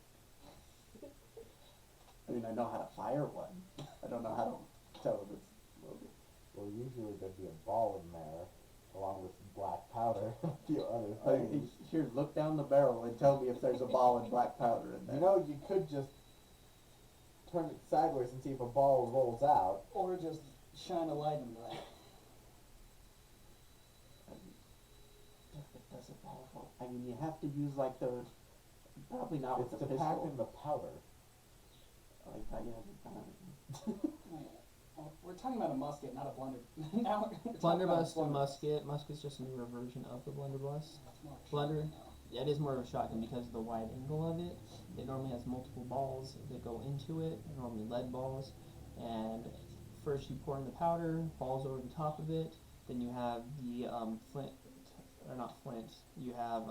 I mean, I know how to fire one. I don't know how to tell if it's loaded. Well, usually there'd be a ball in there, along with black powder, a few other Okay, things. here, look down the barrel and tell me if there's a ball and black powder in there. You know, you could just turn it sideways and see if a ball rolls out. Or just shine a light into that. If it doesn't fall, I mean, you have to use like the, probably not It's with to the pack pistol. in the powder. I thought you had to find Well, we're talking about a musket, not a blunder. Now we're talking about Blunderbuss a and musket. Musket's just a newer version of the blunderbuss. That's more of a Blunder. shotgun now. Yeah, it is more of a shotgun because of the wide angle of it. It normally has multiple balls that go into it, normally lead balls. And first you pour in the powder, balls over the top of it. Then you have the flint, or not flint. You have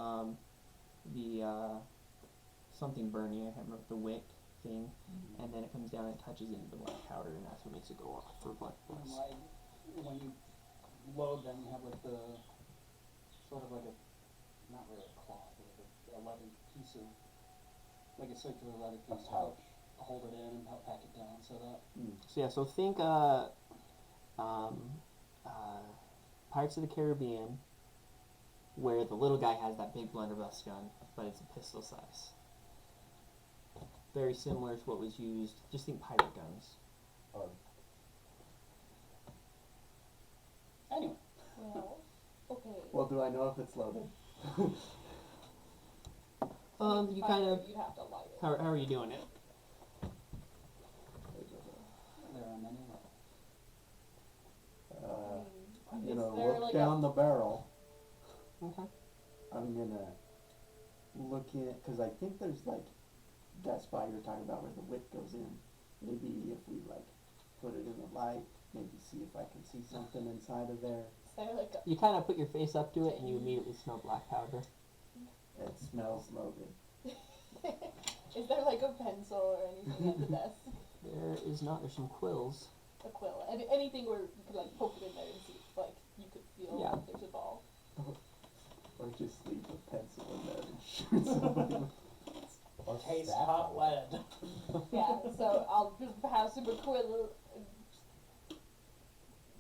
the something burning. I can't remember the wick thing. And then it comes down and touches into the black powder, and that's what makes it go off for And blunderbuss. like, when you load them, you have like the, sort of like a, not really a cloth, but like a leather piece of, like a circular leather piece to pouch. hold it in and pack it down so that. So yeah, so think Pirates of the Caribbean, where the little guy has that big blunderbuss gun, but it's a pistol size. Very similar to what was used. Just think pirate guns. Anyway, Well, okay. Well, do I know if it's loaded? You kind of. You'd have to light it. How are you doing it? there are many. I'm Is gonna there look like down the barrel. Okay. I'm gonna look in it, cause I think there's like, that spot you're talking about where the wick goes in. Maybe if we like put it in the light, maybe see if I can see something inside of there. Is there like a You kind of put your face up to it, and you immediately smell black powder. It smells loaded. is there like a pencil or anything at the desk? There is not. There's some quills. A quill. Anything where you could like poke it in there and see if like you could feel Yeah. like there's a ball. Or just leave a pencil in there and shoot somebody. Or Taste staff hot on it. lead. Yeah, so I'll just pass him a quill and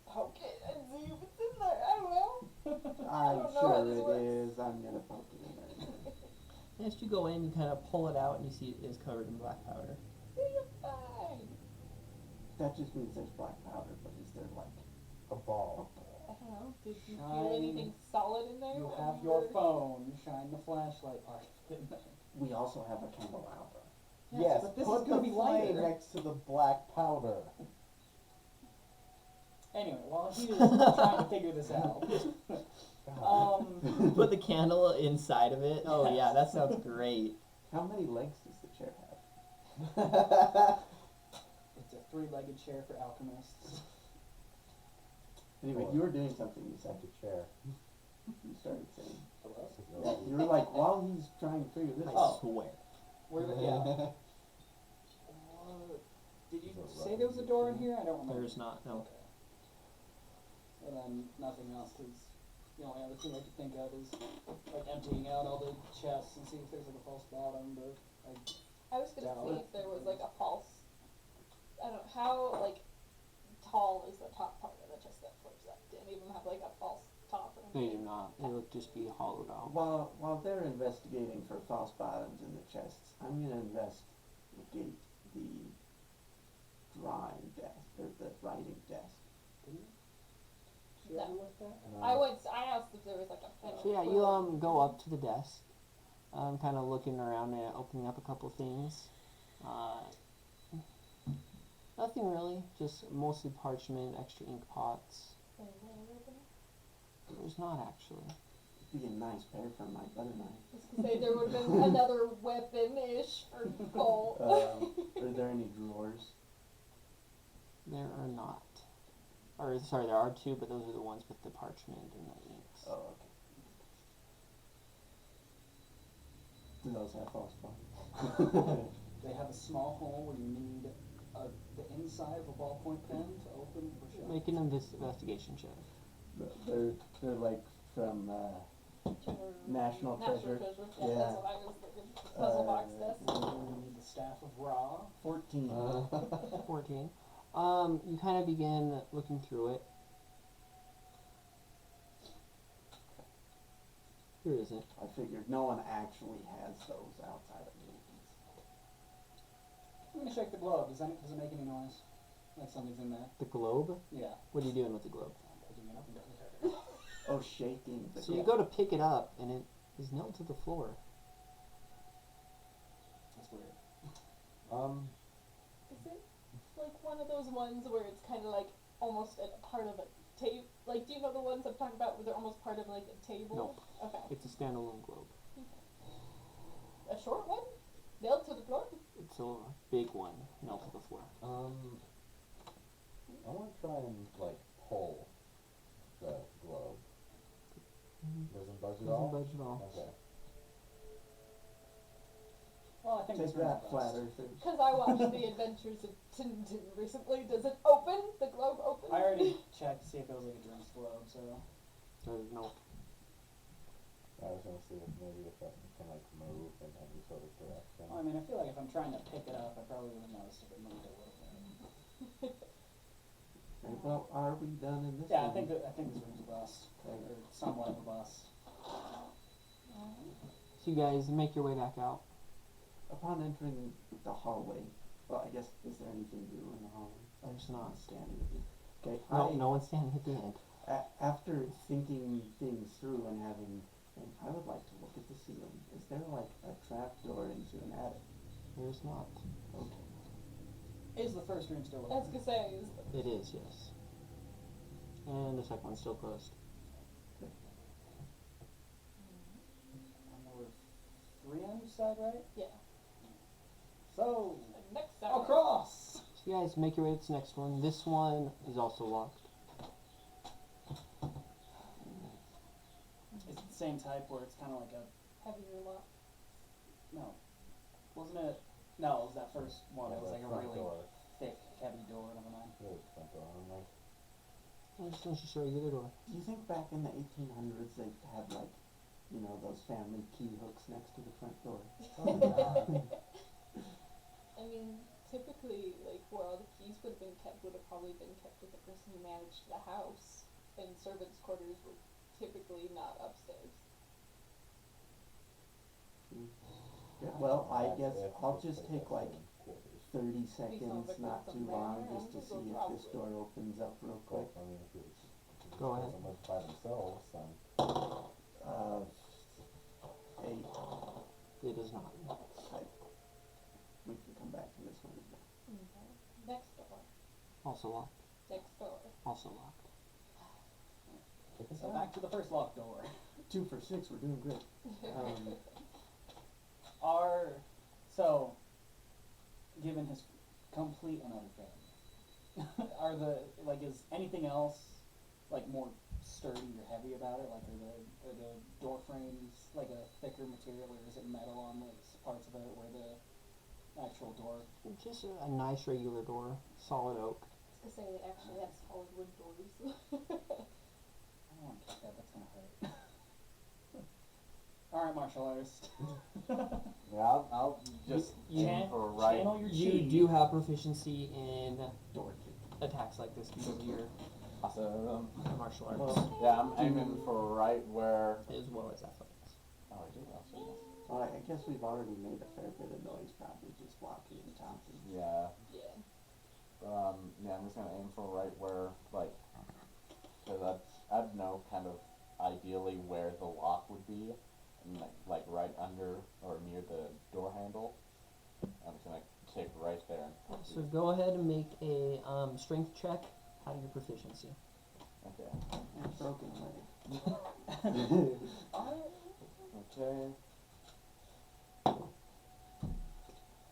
poke it and see if it's in there. I will. I'm don't know how sure this it works. is. I'm gonna poke it in there. As you go in, you kind of pull it out, and you see it is covered in black powder. You're fine. That just means there's black powder, but is there like A ball. I don't know. Did you feel Shine. anything solid in there? You when have you your were- phone, shine the flashlight part in there. we also have a candelabra. Yes, but this put is gonna the be flame lighter. next to the black powder. Anyway, while he is trying to figure this out, Put the candle inside of it. Oh yeah, that sounds great. How many legs does the chair have? it's a three-legged chair for alchemists. Anyway, Or- you were doing something. You said Empty chair. you started saying. Hello? Yeah, you were like, while he's trying to figure this I out. swear. Where the, yeah. Did you say there was a door in here? I don't remember. There's not, no. Okay. And then nothing else, because the only other thing I could think of is like emptying out all the chests and see if there's like a false bottom, but I was gonna Down. see if there was like a false. I don't know how like tall is the top part of the chest that flips up. Didn't even have like a false top or They do anything. not. They would just be hollowed out. While they're investigating for false bottoms in the chests, I'm gonna investigate the drawing desk, or the writing desk. didn't you? Should No. I like that? I asked if there was like a finished. So yeah, you go up to the desk, kind of looking around and opening up a couple things. Nothing really, just mostly parchment, extra ink pots. There's not actually. Be a nice pair for my butter knife. I was gonna say there would have been another weapon-ish for Cole. Are there any drawers? There are not. Or sorry, there are two, but those are the ones with the parchment and the inks. Oh, okay. Do those have false bottoms? They have a small hole where you need the inside of a ballpoint pen to open or shut. Make an investigation check. They're like from National Treasure. Yeah, Yeah. that's what I was thinking. Puzzle box test. You need the staff of Ra. 14. 14. You kind of begin looking through it. Here isn't. I figured no one actually has those outside of movies. Let me check the globe. Does it make any noise? Like something's in there? The globe? Yeah. What are you doing with the globe? I'm picking it up and doesn't hurt. Oh, shaking. But So yeah. you go to pick it up, and it is nailed to the floor. That's weird. Is it like one of those ones where it's kind of like almost a part of a table? Like, do you know the ones I'm talking about where they're almost part of like a table? Nope. Okay. It's a standalone globe. A short one? Nailed to the floor? It's a big one nailed to the floor. I want to try and like pull the globe. Doesn't budge at Doesn't all? budge at all. Okay. Well, I think Take this room's that, best. flat earthers. Because I watched The Adventures of Tintin recently. Does it open? The globe open? I already checked to see if it was like a drinks globe, so. No. I was gonna see if maybe if that can like move in any sort of direction. Well, I mean, I feel like if I'm trying to pick it up, I probably would have noticed if it moved a little bit. Okay, well, are we done in this Yeah, room? I think this room's a bust. Or somewhat of a bust. So you guys make your way back out. Upon entering the hallway, well, I guess, is there anything new in the hallway? There's not. Standing at the, okay, No one's standing at the end. After thinking things through and having, I would like to look at the ceiling. Is there like a trap door into an attic? There's not. Okay. Is the first room still I was open? gonna say, is It is, yes. And the second one's still closed. And there were 3 on each side, right? yeah. So, Next time. across! So you guys make your way to this next one. This one is also locked. Is it the same type where it's kind of like a, Heavier lock. no, wasn't it, no, it was that first one, Yeah, it was the like a front really door. thick, heavy door, never mind. Yeah, the front door only. I'm just going to show you the door. Do you think back in the 1800s they had like, those family key hooks next to the front door? I mean, typically, like, where all the keys would have been kept would have probably been kept with the person who managed the house, and servants' quarters were typically not upstairs. Yeah, well, I guess If I'll it's just the take like quarters. 30 seconds, like not there's too something long, there, just to and see we'll if this probably- door opens up real quick. I mean, if it's Go ahead. someone by themselves, then 8. It does not. We can come back to this one as well. Okay. Next door. Also locked. Next door. Also locked. check this So out. back to the first locked door. 2 for 6, we're doing great. So, given his complete and utter failure, is anything else like more sturdy or heavy about it? Like are the door frames like a thicker material, or is it metal on the parts of it where the actual door? Just a nice regular door, solid oak. I was gonna say they actually have solid wood doors. I don't want to kick that. That's gonna hurt. All right, martial artist. Yeah, I'll just You- aim for right. Channel your You chi. do have proficiency in Door kick. attacks like this because of your So, martial arts, Well, yeah, I'm aiming for right where. as well as athletics. Oh, I do also. Well, I guess we've already made a fair bit of noise, probably just walking and talking. Yeah. Yeah. Yeah, I'm just gonna aim for right where, like, cause I'd know kind of ideally where the lock would be, and like right under or near the door handle. I'm just gonna kick right there. So go ahead and make a strength check out of your proficiency. Okay. And broken leg. Okay.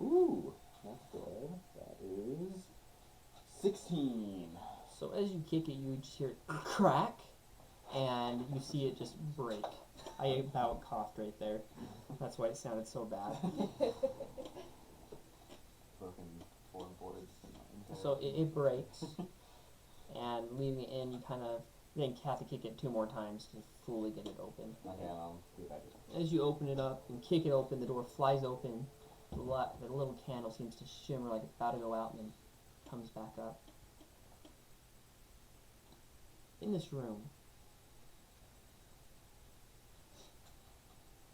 Ooh, that's good. That is 16. So as you kick it, you just hear it crack, and you see it just break. I about coughed right there. That's why it sounded so bad. Broken foreign boards. So it breaks, and leaving it in, you kind of then have to kick it 2 more times to fully get it open. Okay, and I'll do that. As you open it up and kick it open, the door flies open. The little candle seems to shimmer like it's about to go out and then comes back up. In this room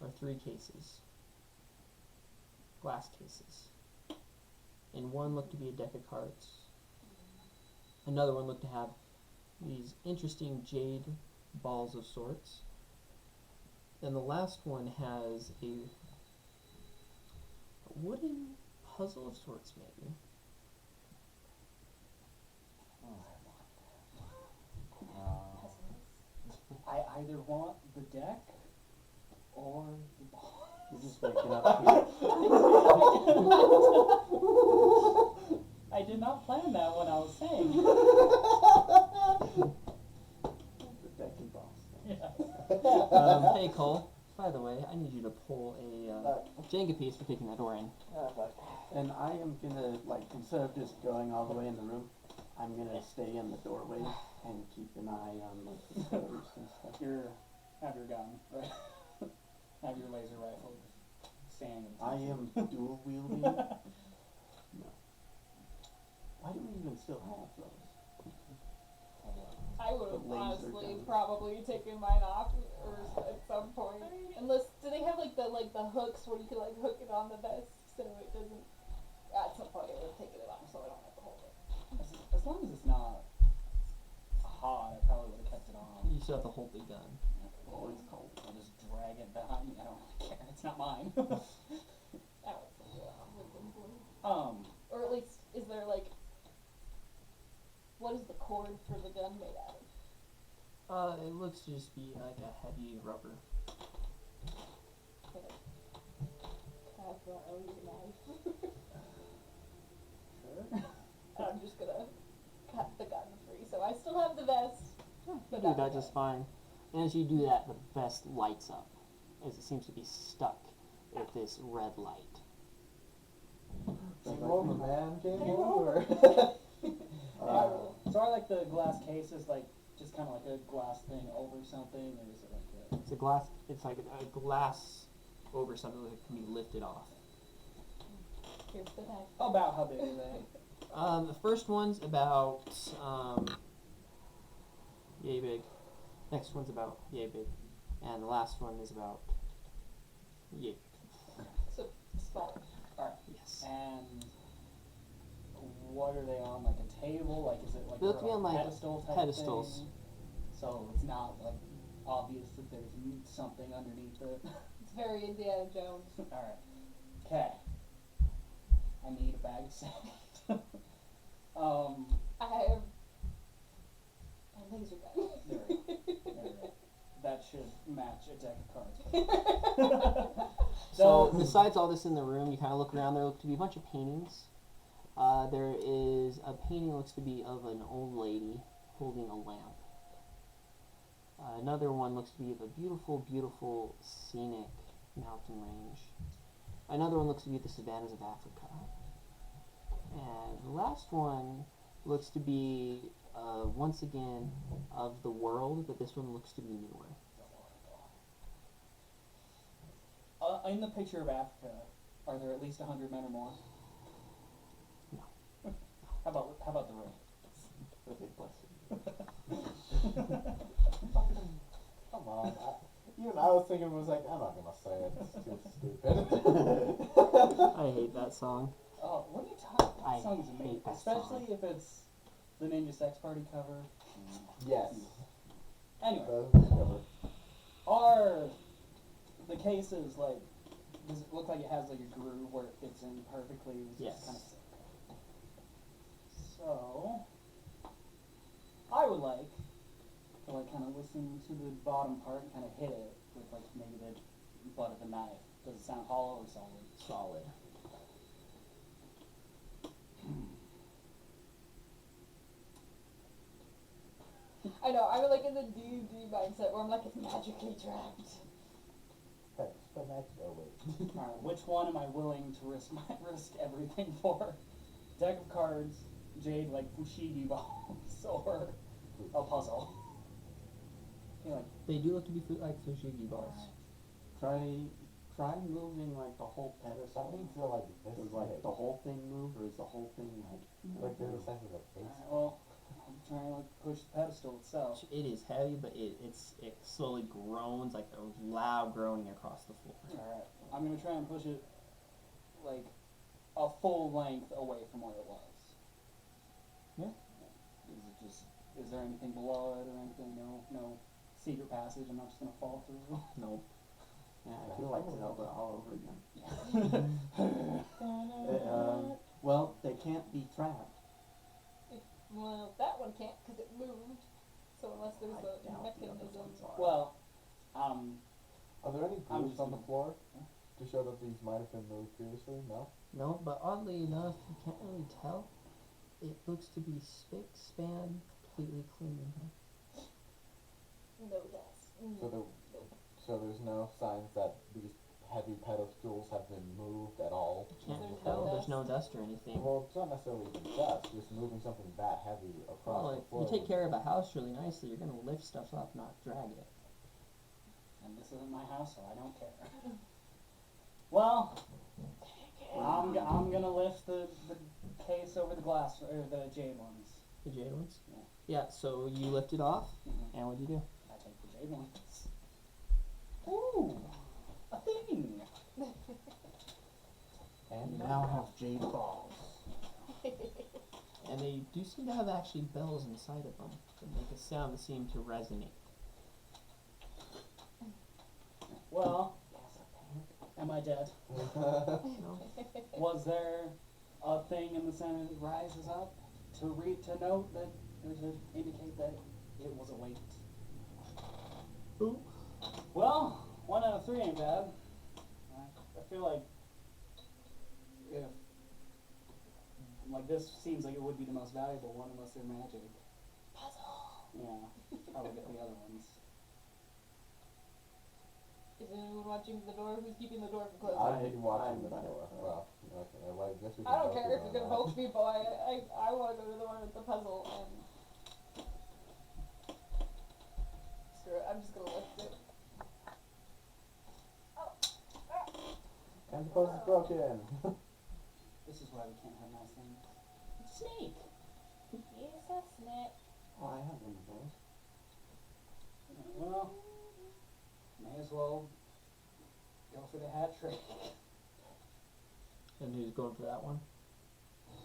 are 3 cases. Glass cases. And one looked to be a deck of cards. Another one looked to have these interesting jade balls of sorts. And the last one has a wooden puzzle of sorts, maybe. I either want the deck or the ball. You're just waking up here. I did not plan that when I was saying. The deck and balls. Yeah. Hey Cole, by the way, I need you to pull a Jenga piece for kicking that door in. And I am gonna, like, instead of just going all the way in the room, I'm gonna stay in the doorway and keep an eye on, like, the doors and stuff. Have your gun, right? Have your laser rifle standing. I am dual wielding. No. Why do we even still have those? I would have The laser honestly gun. probably taken mine off or at some point. Unless, do they have like the hooks where you can like hook it on the vest so it doesn't? At some point, I would have taken it off so I don't have to hold it. As long as it's not hot, I probably would have kept it on. You still have to hold the gun. Oh, it's cold. I'll just drag it behind me. I don't really care. It's not mine. I would take it off with them for you. Or at least, is there like, what is the cord for the gun made out of? It looks to just be like a heavy rubber. Okay. Can I borrow your knife? Sure. I'm just gonna cut the gun free, so I still have the vest. You But do not that the just gun. fine. And as you do that, the vest lights up, as it seems to be stuck with this red light. Game over, man. Game over. So are like the glass cases like just kind of like a glass thing over something, or is it like It's a glass. It's like a glass over something that can be lifted off. Here's the knife. about how big are they? The first one's about yay big. Next one's about yay big, and the last one is about yay big. So small. Yes. And what are they on? Like a table? Like is it like They look to be they're on, like, pedestal type pedestals. thing? So it's not like obvious that there's something underneath it. It's very Indiana Jones. All right. Okay. I need a bag of sand. I have a laser gun. There we go. That should match a deck of cards. So besides all this in the room, you kind of look around. There look to be a bunch of paintings. There is a painting that looks to be of an old lady holding a lamp. Another one looks to be the beautiful, beautiful scenic mountain range. Another one looks to be the savannas of Africa. And the last one looks to be, once again, of the world, but this one looks to be newer. In the picture of Africa, are there at least 100 men or more? No. How about the ring? The big blessing. Come on. Even I was thinking, was like, I'm not gonna say it. It's too stupid. I hate that song. Oh, what are you talking about? I That song's amazing. hate that Especially song. if it's the Ninja Sex Party cover. Yes. Anyway, are the cases like, does it look like it has like a groove where it fits in perfectly? It's Yes. just kind of sick. So, I would like to like kind of listen to the bottom part and kind of hit it with like maybe the butt of the knife. Does it sound hollow or solid? Solid. I know, I'm like in the D&D mindset where I'm like, it's magically trapped. Alright, which one am I willing to risk everything for? Deck of cards, jade like fushigi balls, or a puzzle? I feel like They do look to be like fushigi balls. Try moving like the whole pedestal. Something feel like this Does is like the whole thing move, or is the whole thing like there's a sense of a base. alright, well, I'm trying to like push the pedestal itself. It is heavy, but it slowly groans like a loud groaning across the floor. Alright, I'm gonna try and push it like a full length away from where it was. Yeah. Is there anything below it or anything? No secret passage. I'm not just gonna fall through. No. Yeah, I feel like Zelda all over again. Well, they can't be trapped. Well, that one can't because it moved. So unless there's I a doubt the other mechanism. ones are. Well, Are there any I'm grooves just on the gonna- floor to show that these might have been moved previously? No? No, but oddly enough, you can't really tell. It looks to be spick, span, completely clean in here. No dust. So there's no signs that these heavy pedestals have been moved at all? Can't There's no tell. There's dust. no dust or anything. Well, it's not necessarily even dust, just moving something that heavy across Well, the if floor. you take care of a house really nicely, you're gonna lift stuff up, not drag it. and this isn't my house, so I don't care. Well, I'm gonna lift the case over the glass or the jade ones. The jade ones. Yeah. Yeah. So you lift it off, Mhm. and what'd you do? I take the jade ones. Ooh, a thing. And You now have jade balls. And they do seem to have actually bells inside of them that make a sound that seem to resonate. Well, am I dead? No. Was there a thing in the center that rises up to note that or to indicate that it was a weight? Ooh. Well, 1 out of 3 ain't bad. I feel like if like this seems like it would be the most valuable one unless they're magic. Puzzle. Yeah, probably get the other ones. Is anyone watching the door? Who's keeping the door from closing? I'd be watching the I'm door. Well, okay, well, I guess we can I don't both care do if you're that gonna now. poke people. I want to go to the one with the puzzle and screw it. I'm just gonna lift it. And the post is broken. This is why we can't have nice things. It's a snake. Yes, a snake. Oh, I have one of those. Well, may as well go for the hat trick. And who's going for that one? I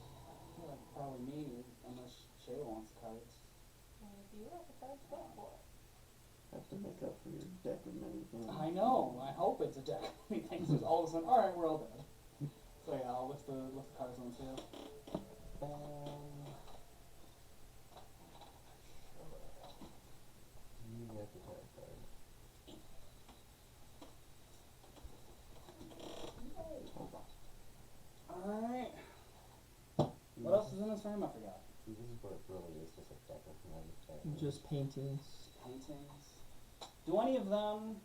feel like probably me, unless Shay wants the cards. And if you want the cards, go for it. Have to make up for your deck of many things. I know. I hope it's a deck of many things. Just all of a sudden, all right, we're all dead. So yeah, I'll lift the cards on too. You get the card card. Hold on. All right. What else is in this room? I forgot. See, this is where it really is just a deck of many things. Just paintings. Paintings. Do any of them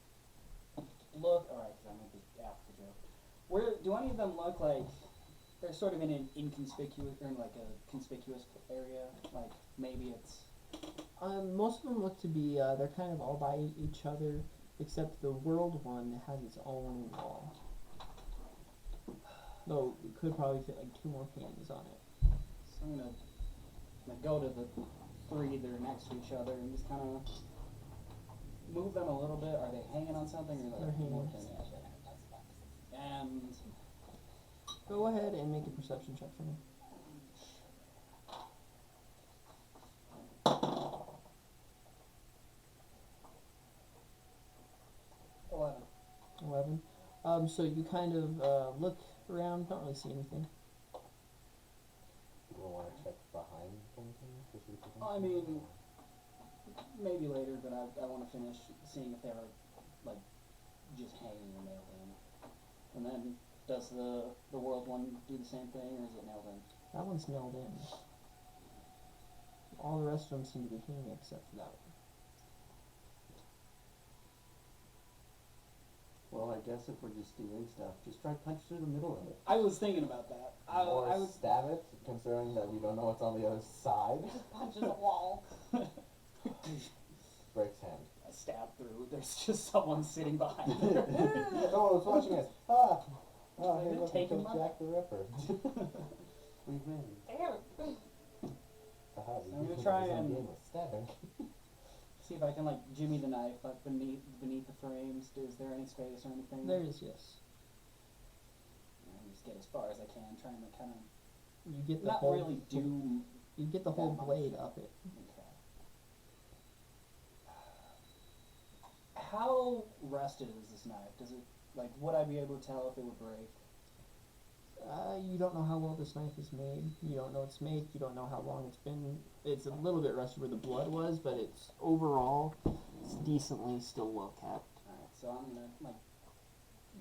look alright? Because I made the after joke. Do any of them look like they're sort of in an inconspicuous or in like a conspicuous area? Like maybe it's Most of them look to be, they're kind of all by each other, except the world one has its own wall. Though it could probably fit like 2 more paintings on it. So I'm gonna go to the 3 that are next to each other and just kind of move them a little bit. Are they hanging on something or They're hanging. looking at it? And Go ahead and make a perception check for me. 11. 11. So you kind of look around, don't really see anything. Do we want to check behind something to see if we can I see mean, it? maybe later, but I want to finish seeing if they're like just hanging or nailed in. And then does the world one do the same thing, or is it nailed in? That one's nailed in. All the rest of them seem to be hanging except for that one. Well, I guess if we're just stealing stuff, just try punch through the middle of it. I was thinking about that. Or I would stab it, considering that we don't know what's on the other side. Just punches a wall. Breaks hand. I stab through. There's just someone sitting behind it. Someone was watching us. Ah! Oh, hey, They're look, taking it's my- Jack the Ripper. We win. Damn it. Haha, I'm gonna this try is a and- game of stabbing. See if I can like jimmy the knife up beneath the frames. Is there any space or anything? There is, yes. I'll just get as far as I can. Try and like kind of You get the not whole really do. you get the whole that much. blade up it. Okay. How rusted is this knife? Does it like would I be able to tell if it would break? You don't know how well this knife is made. You don't know its make. You don't know how long it's been. It's a little bit rusted where the blood was, but it's overall, it's decently still well kept. Alright, so I'm gonna like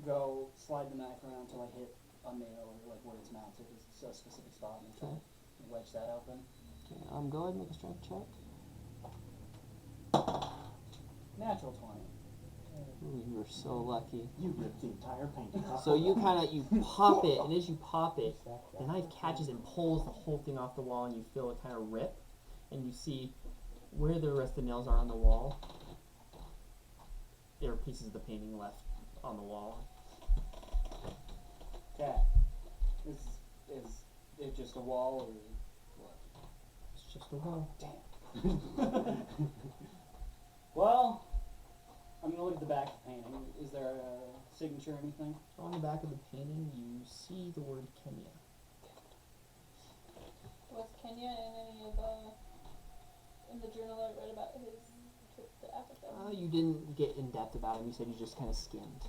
go slide the knife around until I hit a nail or like where it's mounted. It's a specific spot and try Okay. and wedge that open. Okay, go ahead and make a strength check. Natural 20. Ooh, you were so lucky. You ripped the entire painting off. So you pop it, and as you pop it, Stack the that. knife catches and pulls the whole thing off the wall, and you feel it kind of rip, and you see where the rest of the nails are on the wall. There are pieces of the painting left on the wall. Okay. Is it just a wall or what? It's just a wall. Damn. Well, I'm gonna look at the back of the painting. Is there a signature or anything? On the back of the painting, you see the word Kenya. Was Kenya in any of in the journal I read about his trip to Africa? You didn't get in depth about him. You said you just kind of skimmed.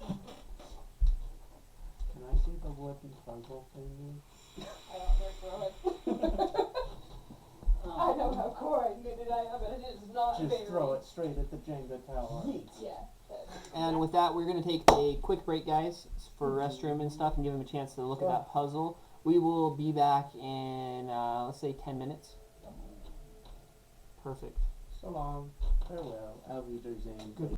Can I see the wooden puzzle painting? I don't know, throw it. I know how coordinated I am, but it is not Just very. throw it straight at the Jenga tower. Yeah. And with that, we're going to take a quick break, guys, for restroom and stuff, and give them a chance to look at that puzzle. We will be back in, let's say, 10 minutes. Perfect. So long. Farewell. Auf Wiedersehen. Good.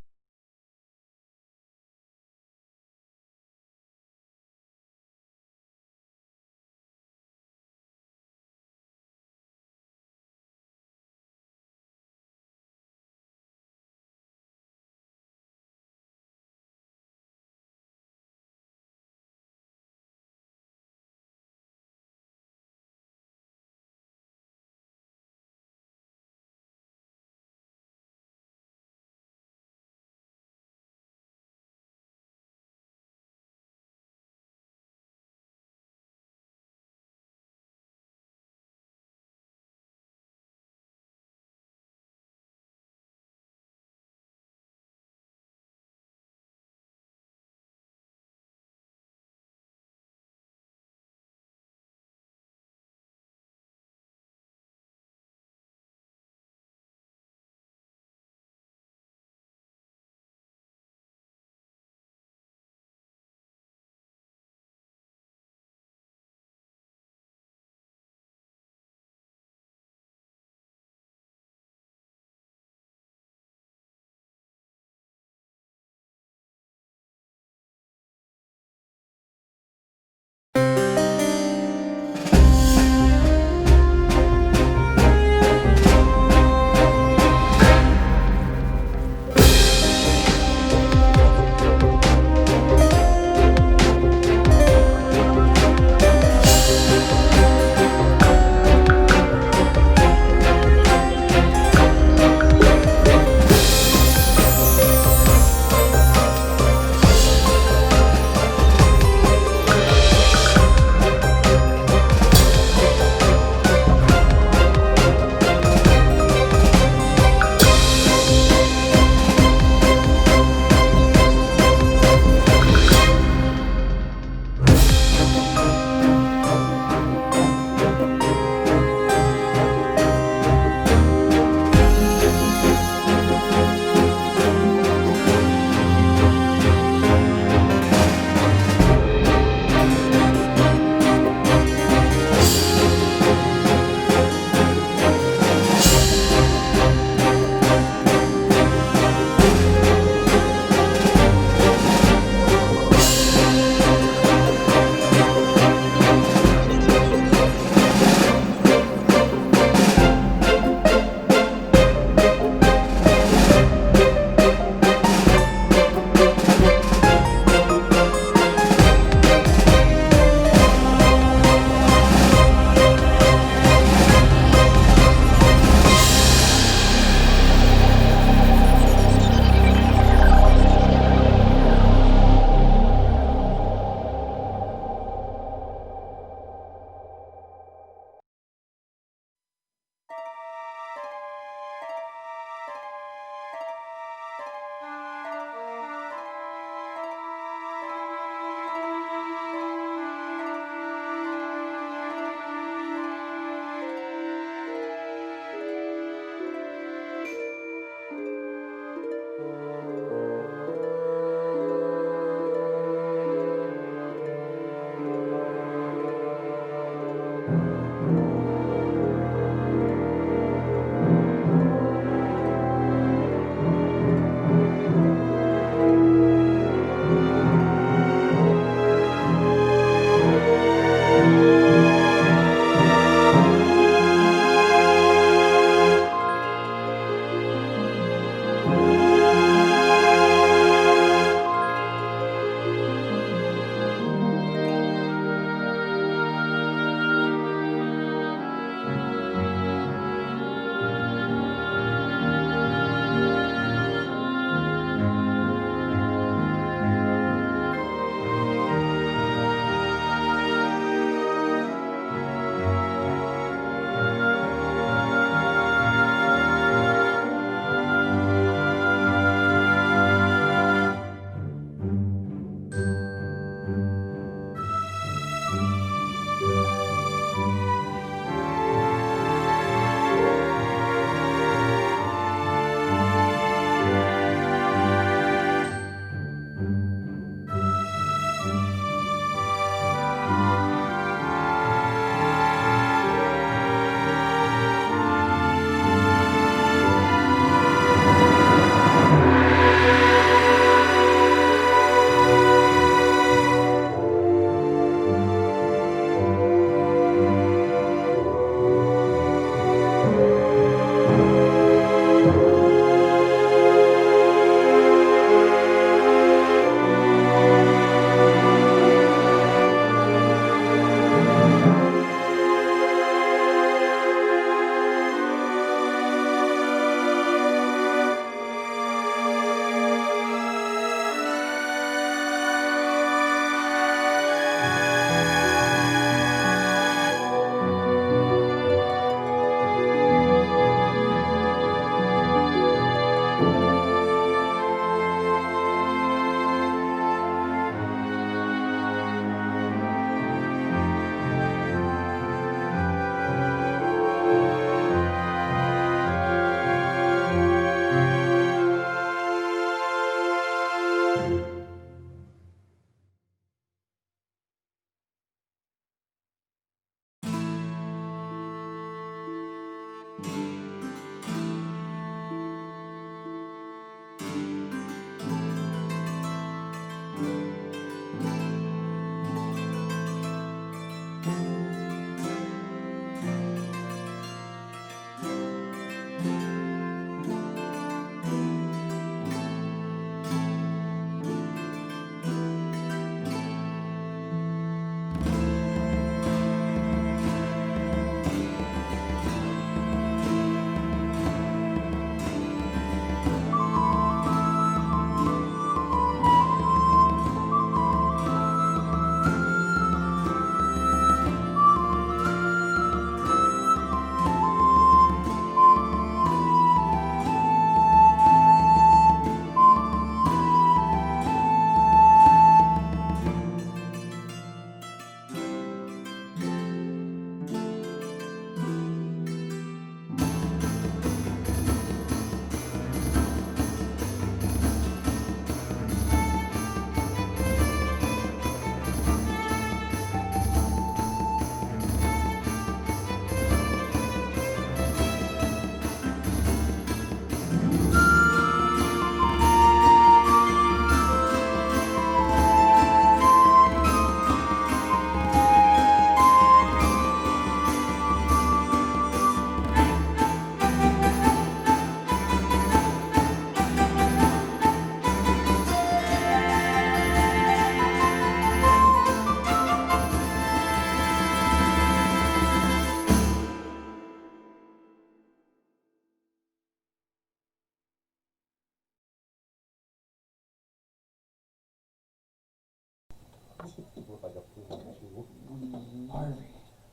With like a 3-2.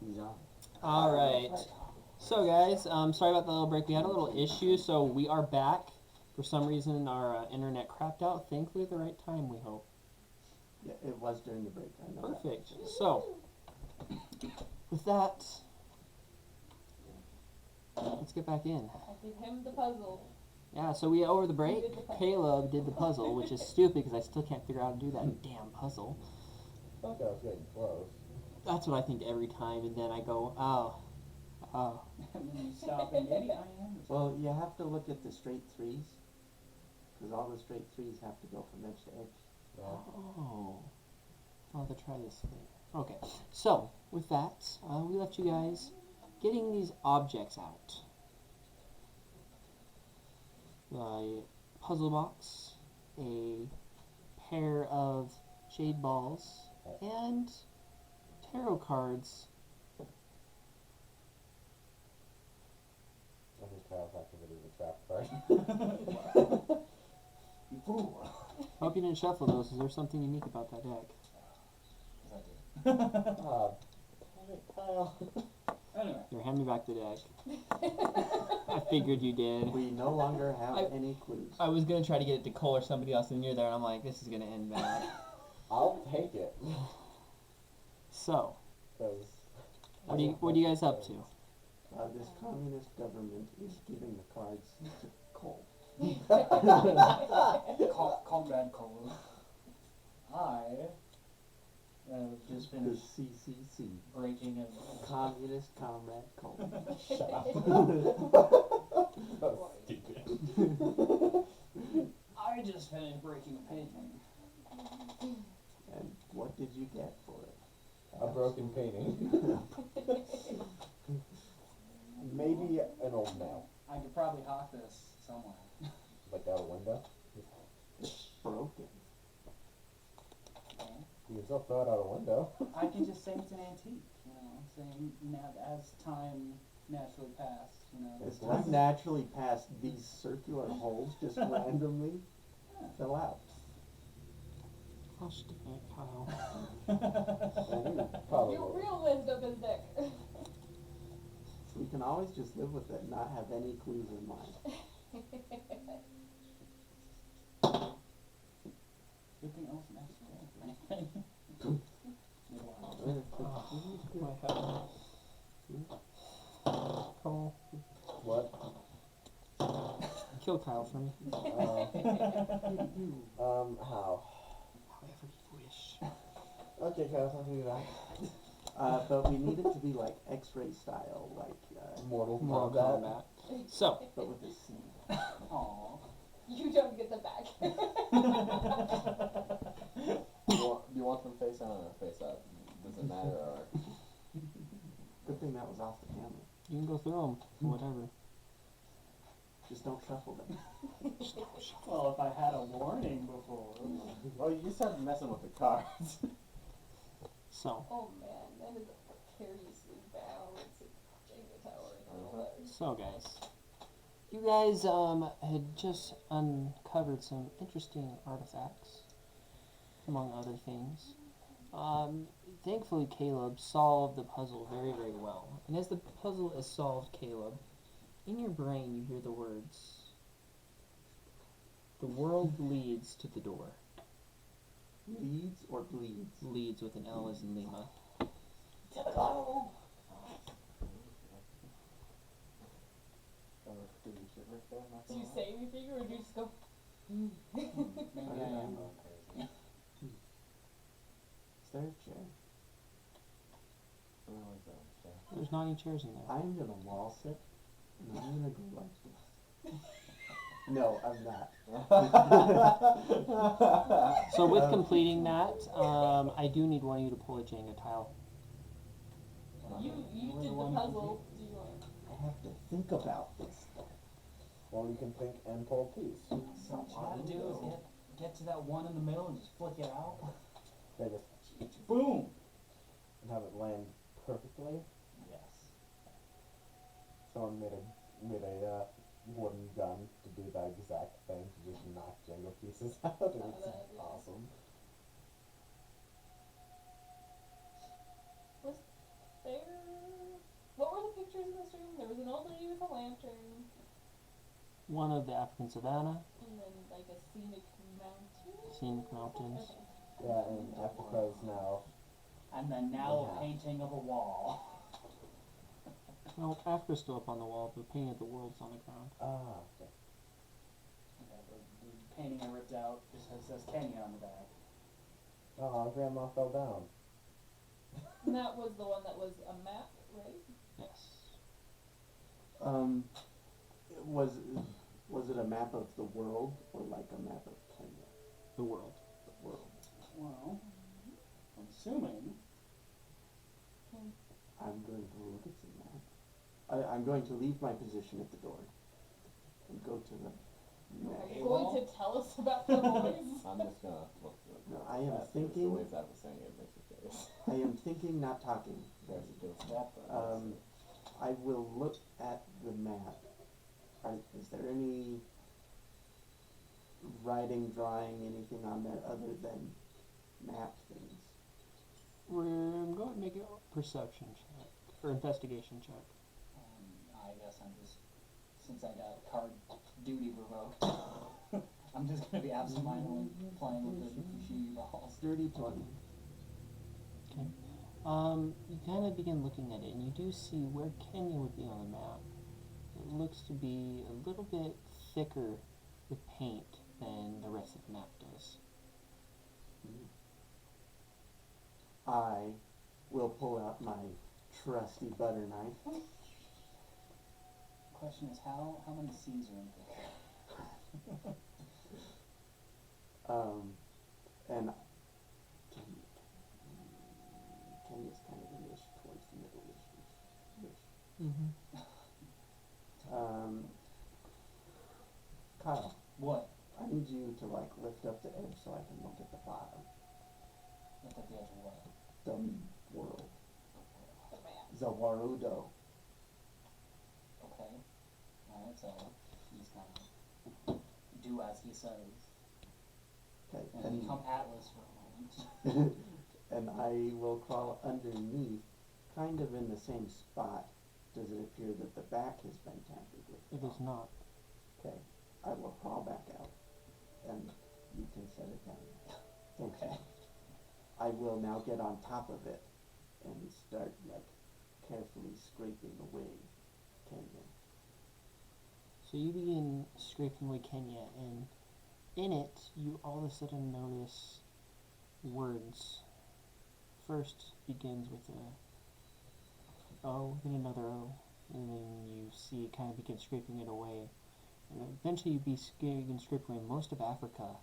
He's on. All right. So guys, sorry about the little break. We had a little issue, so we are back. For some reason, our internet crapped out. Thankfully, at the right time, we hope. Yeah, it was during the break. I know. Perfect. So, with that, let's get back in. I give him the puzzle. Yeah, so we over the break, did the puzzle. Caleb did the puzzle, which is stupid because I still can't figure out how to do that damn puzzle. I thought I was getting close. That's what I think every time, and then I go, oh. And then you stop and maybe I am. Well, you have to look at the straight threes, because all the straight threes have to go from edge to edge. Yeah. Oh. I'll have to try this later. Okay, so with that, we left you guys getting these objects out. A puzzle box, a pair of jade balls, and tarot cards. I think Kyle's activated the trap card. You fool. Hope you didn't shuffle those. Is there something unique about that deck? Damn it, Kyle. Anyway. Here, hand me back the deck. I figured you did. We no longer have I- any clues. I was gonna try to get it to Cole or somebody else, and you're there, and I'm like, this is gonna end bad. I'll take it. So, Cause what are you guys up to? This communist government is giving the cards to Cole. Comrade Cole. I have just The finished CCC. breaking and Communist Comrade Cole. shut up. That's stupid. I just finished breaking a painting. And what did you get for it? A broken painting. Maybe an old nail. I could probably hawk this somewhere. Like out a window. It's broken. You can still throw it out a window. I can just say it's an antique, you know, saying as time naturally passed, you know. As time naturally passed, these circular holes just randomly fill out. Gosh dang it, Kyle. And you probably You will. real lift up his dick. We can always just live with it and not have any clues in mind. Good thing Olsen actually rolled for anything. My head. Cole, What? kill Kyle for me. How? However you wish. Okay, Kyle, I'll do that. But we need it to be like X-ray style, like, Mortal Mortal Kombat. Kombat. So, but with a C. Aww. You don't get the back. Do you want them face on or face up? Does it matter or? Good thing that was off the camera. you can go through them. Whatever. Just don't shuffle them. Well, if I had a warning before. Well, you started messing with the cards. So, Oh man, that is a precariously balanced Jenga tower in the middle there. So guys, you guys had just uncovered some interesting artifacts, among other things. Thankfully, Caleb solved the puzzle very, very well. And as the puzzle is solved, Caleb, in your brain you hear the words, "The world leads to the door." Leads or bleeds? Leads with an L as in Lima. Do you say anything or do you just go? Maybe I am going crazy. Is there a chair? There's not any chairs in there. I'm gonna wall sit, and I'm gonna go like this. No, I'm not. So with completing that, I do need one of you to pull a Jenga tile. You did the puzzle. Do you want? I have to think about this. Well, you can think and pull a piece. So what you gotta do is get to that one in the middle and just flick it out. They just Boom! and have it land perfectly. Yes. Someone made a wooden gun to do that exact thing, to just knock Jenga pieces out, and it's awesome. What were the pictures in this room? There was a with a lantern, One of the African savanna, and then like a scenic mountain. scenic mountains. Okay. Yeah, and Africa is now. And then now Yeah. a painting of a wall. No, Africa's still up on the wall, but painting of the world's on the ground. Ah, okay. Okay, the painting I ripped out just says Kenya on the back. Oh, Grandma fell down. And that was the one that was a map, right? Yes. Was it a map of the world or like a map of Kenya? The world. The world. Well, I'm assuming. I'm going to look at the map. I'm going to leave my position at the door and go to the map. Are you going to tell us about the boys? I'm just gonna look at No, I am the thinking. way Zach was saying it makes your face. I am thinking, not talking. There's a good step. I will look at the map. Is there any writing, drawing, anything on there other than map things? We're going to make a perception check or investigation check. I guess I'm just, since I got card duty revoked, I'm just gonna be absentmindedly playing with the Fushigi balls. Dirty 20. You kind of begin looking at it, and you do see where Kenya would be on the map. It looks to be a little bit thicker with paint than the rest of the map does. I will pull out my trusty butter knife. Question is, how many C's are in there? And Kenya's kind of an ish towards the middle-ish. Mm-hmm. Kyle, What? I need you to like lift up the edge so I can look at the bottom. Look at the edge of what? The world. The map. Zawarudo. Okay. Alright, so he's gonna do as he says. Okay, And become Atlas for a moment. and I will crawl underneath, kind of in the same spot. Does it appear that the back has been tampered with? It is not. Okay, I will crawl back out, and you can set it down. Thank you. Okay. I will now get on top of it and start like carefully scraping away Kenya. So you begin scraping away Kenya, and in it, you all of a sudden notice words. First begins with a O, then another O, and then you see it kind of begin scraping it away. And eventually you begin scraping away most of Africa,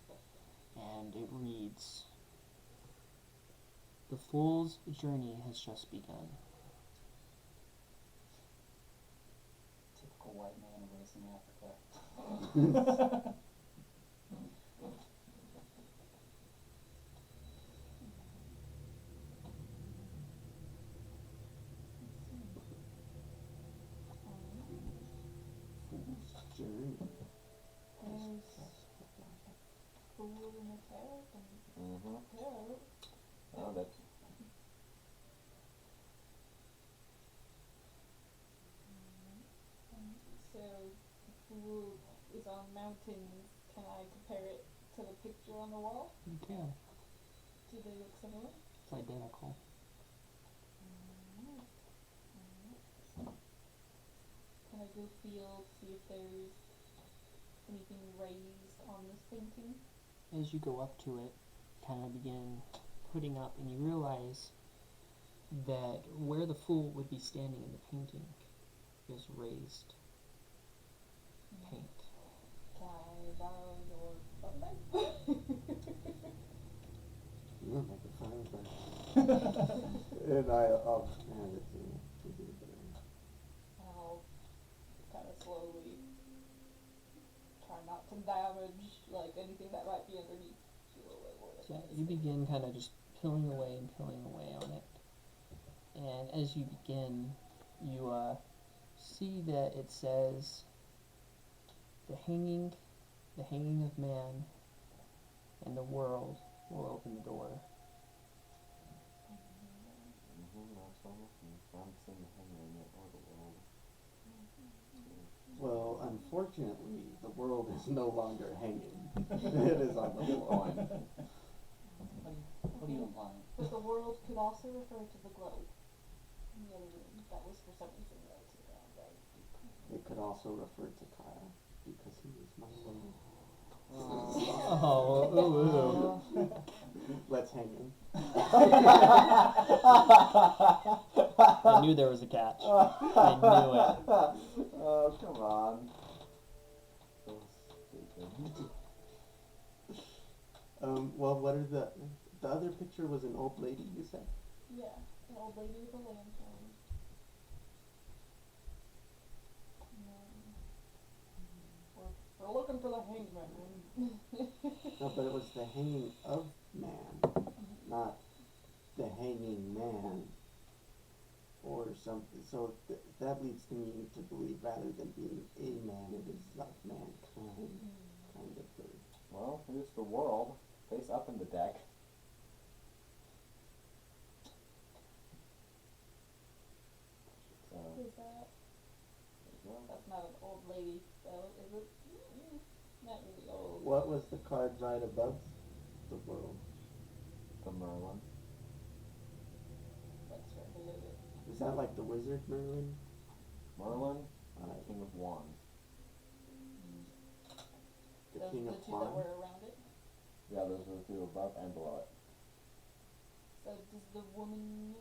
and it reads, "The fool's journey has just begun." Typical white man raised in Africa. Fool's journey. There's fool in the carrot and Mm-hmm. carrot. Oh, that's So the fool is on mountains. Can I compare it to the picture on the wall? You can. Do they look similar? It's identical. Can I go feel, see if there's anything raised on this painting? As you go up to it, kind of begin putting up, and you realize that where the fool would be standing in the painting is raised paint. Can I borrow your butter knife? You'll make a fire burn. And I'll hand it to you. I'll kind of slowly try not to damage like anything that might be underneath. Do a little more So than you begin kind of just peeling away and peeling away on it. And as you begin, you see that it says, the hanging of man and the world will open the door. that's almost I'm seeing the hanging in it or the world. Unfortunately, the world is no longer hanging. It is on the floor. What are you implying? But the world could also refer to the globe in the other room. That was for some reason low to the ground, right? It could also refer to Kyle because he is my friend. Oh, ooh, ooh. Let's hang him. I knew there was a catch. I knew it. Oh, come on. So stupid. Well, what are the other picture was an old lady, you said? Yeah, an old lady with a lantern. We're looking for the hangman. No, but it was the hanging of man, not the hanging man, or something. So that leads to me to believe rather than being a man, it is like mankind, kind of thing. Well, here's the world. Face up in the deck. So, Is that? there you go. That's not an old lady, though, is it? Not really old. What was the card right above the world? The Merlin. That's right below it. Is that like the wizard Merlin? Merlin and the King of Wands. The Those King are of the two that Wands? were around it. Yeah, those are the two above and below it. So does the woman?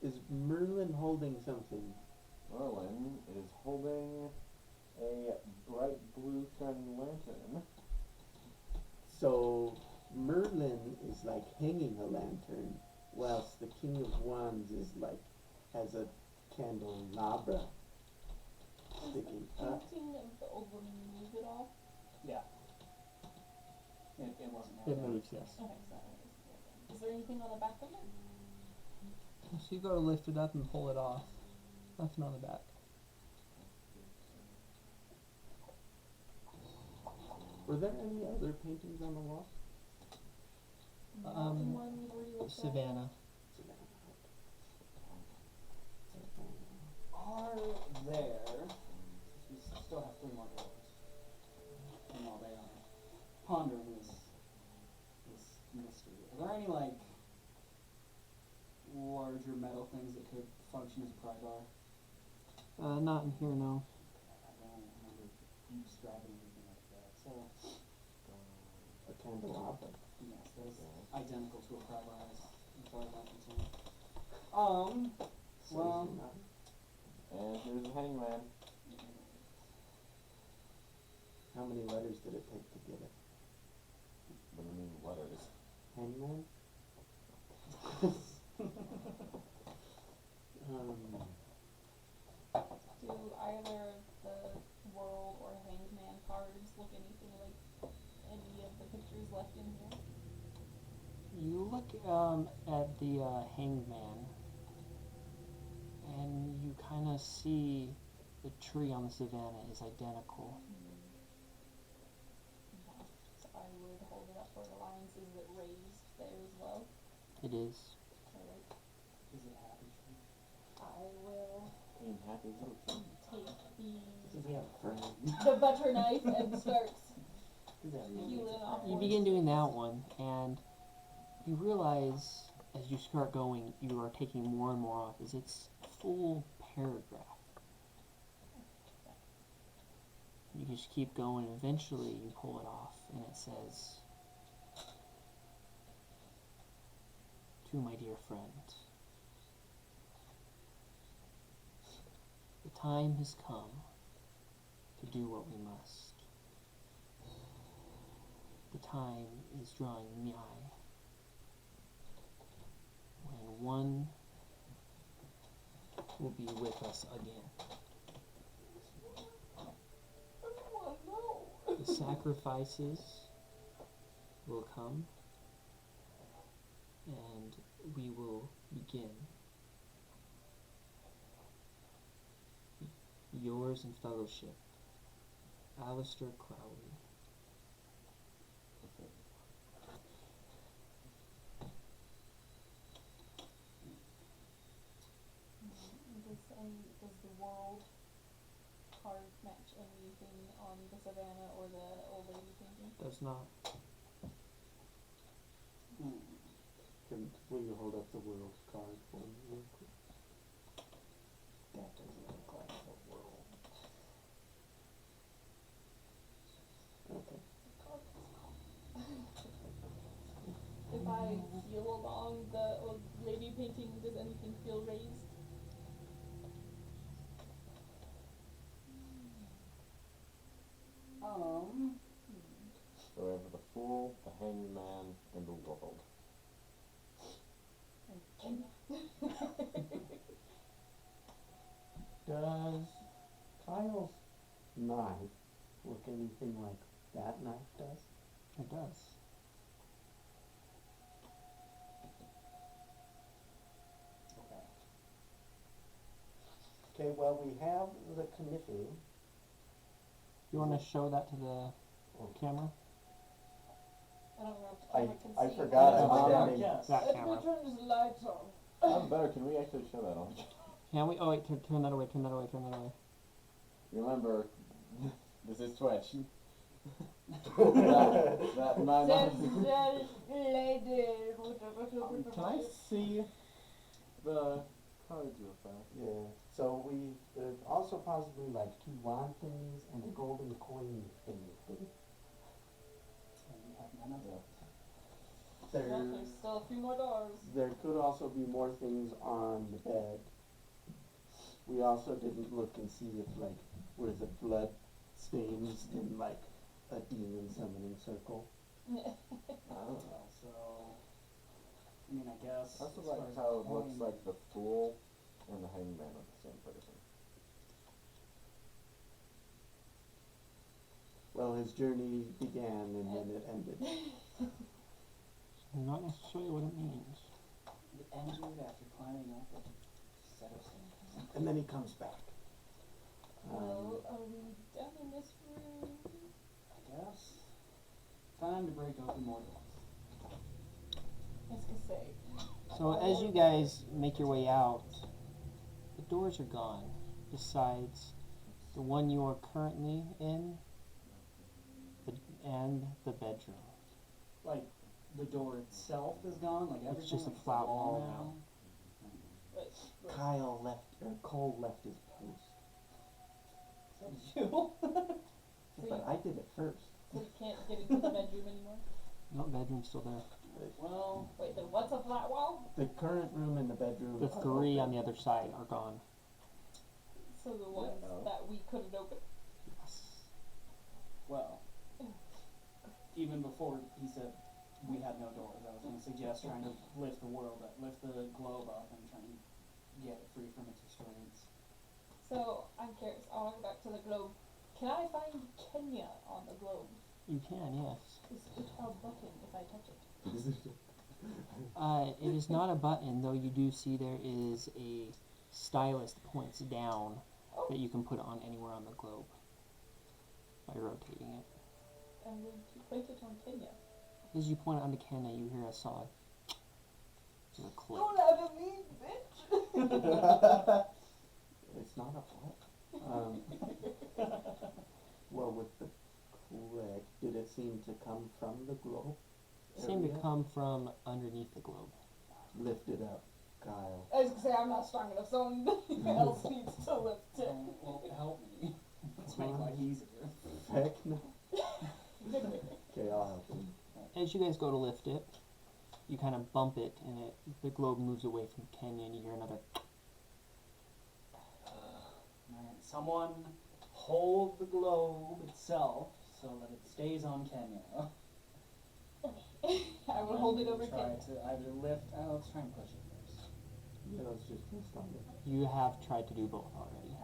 Is Merlin holding something? Merlin is holding a bright blue shining lantern. So Merlin is like hanging a lantern, whilst the King of Wands is like has a candelabra sticking Does the up. painting of the old woman move at all? Yeah. It wasn't It held moves, yes. Okay, so that one is there anything on the back of it? So you go to lift it up and pull it off. Nothing on the back. Were there any other paintings on the wall? Not in one we've already looked at. Savannah. Are there, since we still have 3 more doors, and while they are pondering this mystery, are there any, like, larger metal things that could function as a pry bar? Not in here, no. I don't remember you describing anything like that, so, A candelabra. yes, that is identical to a pry bar as far as I'm concerned. Well, Says not. And here's the hangman. How many letters did it take to get it? What do you mean letters? Hangman? Do either of the world or hangman cards look anything like any of the pictures left in here? You look at the hangman, and you kind of see the tree on the savannah is identical. So I would hold it up for the lines. Is it raised there as well? It is. Alright. is it happy tree? I will Being happy little tree. take Does he have a friend? the butter knife and start Does he have peeling off. You begin doing that one, and you realize as you start going, you are taking more and more off, as it's a full paragraph. You just keep going, and eventually you pull it off, and it says, "To my dear friend, the time has come to do what we must. The time is drawing nigh when one will be with us again. Oh no! The sacrifices will come, and we will begin. Yours in fellowship, Alistair Crowley." Does the world card match anything on the Savannah or the old lady painting? Does not. Will you hold up the world card for me real quick? That doesn't look like the world. Okay. If I feel along the old lady painting, does anything feel raised? So we have the Fool, the Hangman, and the World. Does Kyle's knife look anything like that knife does? It does. Okay, well, we have the canoe. You want to show that to the camera? I don't know if camera can I see. forgot I'm I'm standing. Yes. That Let me camera. turn this light on. I'm better, can we actually show that on the Can we? Oh wait, turn that away. Turn that away. Turn that away. Remember, this is Twitch. that my Lady. Can I see the cards real fast? Yeah, so we, there's also possibly like 2 wand things and a golden coin thing. And we have none of those. Well, there's still a few more doors. There could also be more things on the bed. We also didn't look and see if like, were the blood stains in like a demon summoning circle. So, I mean, I guess. That's as like far as how it the looks coin- like the Fool and the Hangman are the same person. Well, his journey began and then it ended. Not necessarily what it means. It ended after climbing up a set of stairs. And then he comes back. Well, are we done in this room? I guess. Time to break open more doors. I was gonna say. So as you guys make your way out, the doors are gone. Besides the one you are currently in, and the bedroom. Like, the door itself is gone? Like, everything? It's just a like, flat the wall now? But, Kyle left, or Cole left his post. Is that you? But I did it first. so you can't get into the bedroom anymore? No, bedroom's still there. Well, Wait, then what's a flat wall? The current room and the bedroom. The are 3 on open. the other side are gone. So the ones no. that we couldn't open. well. Even before he said we had no doors, I was going to suggest trying to lift the globe up and try and get it free from its restraints. So I'm curious. I want to go back to the globe. Can I find Kenya on the globe? You can, yes. Is it a button if I touch it? It is not a button, though you do see there is a stylus that points down that you can put on anywhere on the globe by rotating it. I'm going to place it on Kenya. As you point it onto Kenya, you hear a solid just a click. Don't laugh at me, bitch! It's not a what? Well, with the click, did it seem to come from the globe? It seemed to area? come from underneath the globe. Lift it up, Kyle. I was going to say, I'm not strong enough. Someone else needs to lift it. Well, help me. Let's make life easier. Heck no. Okay, I'll help him. As you guys go to lift it, you kind of bump it, and the globe moves away from Kenya, and you hear another. Alright, someone hold the globe itself so that it stays on Kenya. I will hold it over Try Kenya. to either lift. Let's try and push it first. Yeah, let's just rest on it. You have tried to do both already.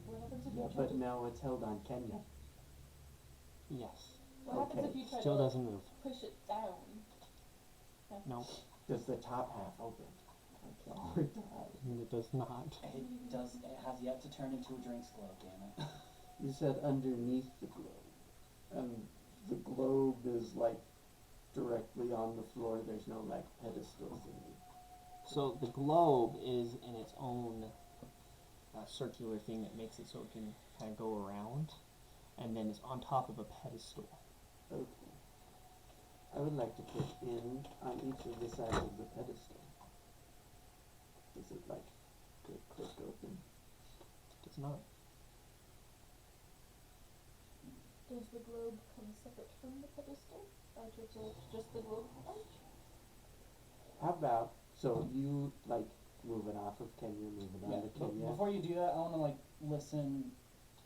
What happens if Yeah, you try but to... now it's held on Kenya. Yes. What happens okay, if you try Still to doesn't move. push it down? No, Does the top half open? Like all the time. it does not. It does. It has yet to turn into a drinks globe. Damn it. You said underneath the globe. And the globe is like directly on the floor. There's no like pedestal thingy. So the globe is in its own circular thing that makes it so it can kind of go around, and then it's on top of a pedestal. Okay. I would like to put in on each of the sides of the pedestal. Does it like click open? Does not. Does the globe come separate from the pedestal? Out of just the globe part? How about, so you like move it off of Kenya, move it Yeah, onto but Kenya? before you do that, I wanna like listen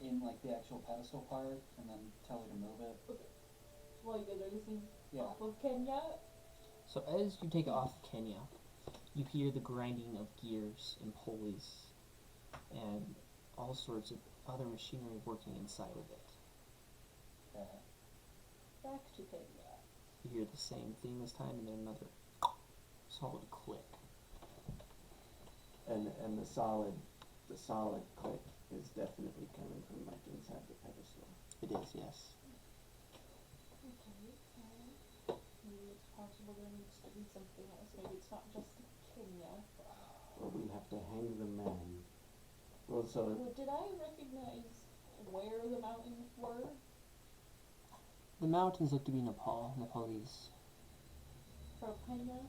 in like the actual pedestal part and then tell you to move it. While you guys are listening Yeah. off of Kenya. So as you take it off Kenya, you hear the grinding of gears and pulleys and all sorts of other machinery working inside of it. Back to Kenya. You hear the same thing this time, and then another solid click. And the solid click is definitely coming from like inside the pedestal. It is, yes. Okay, maybe it's possible there needs to be something else. Maybe it's not just Kenya. Or we have to hang the man. Well, so Well, did I recognize where the mountains were? The mountains look to be Nepalese. From Kenya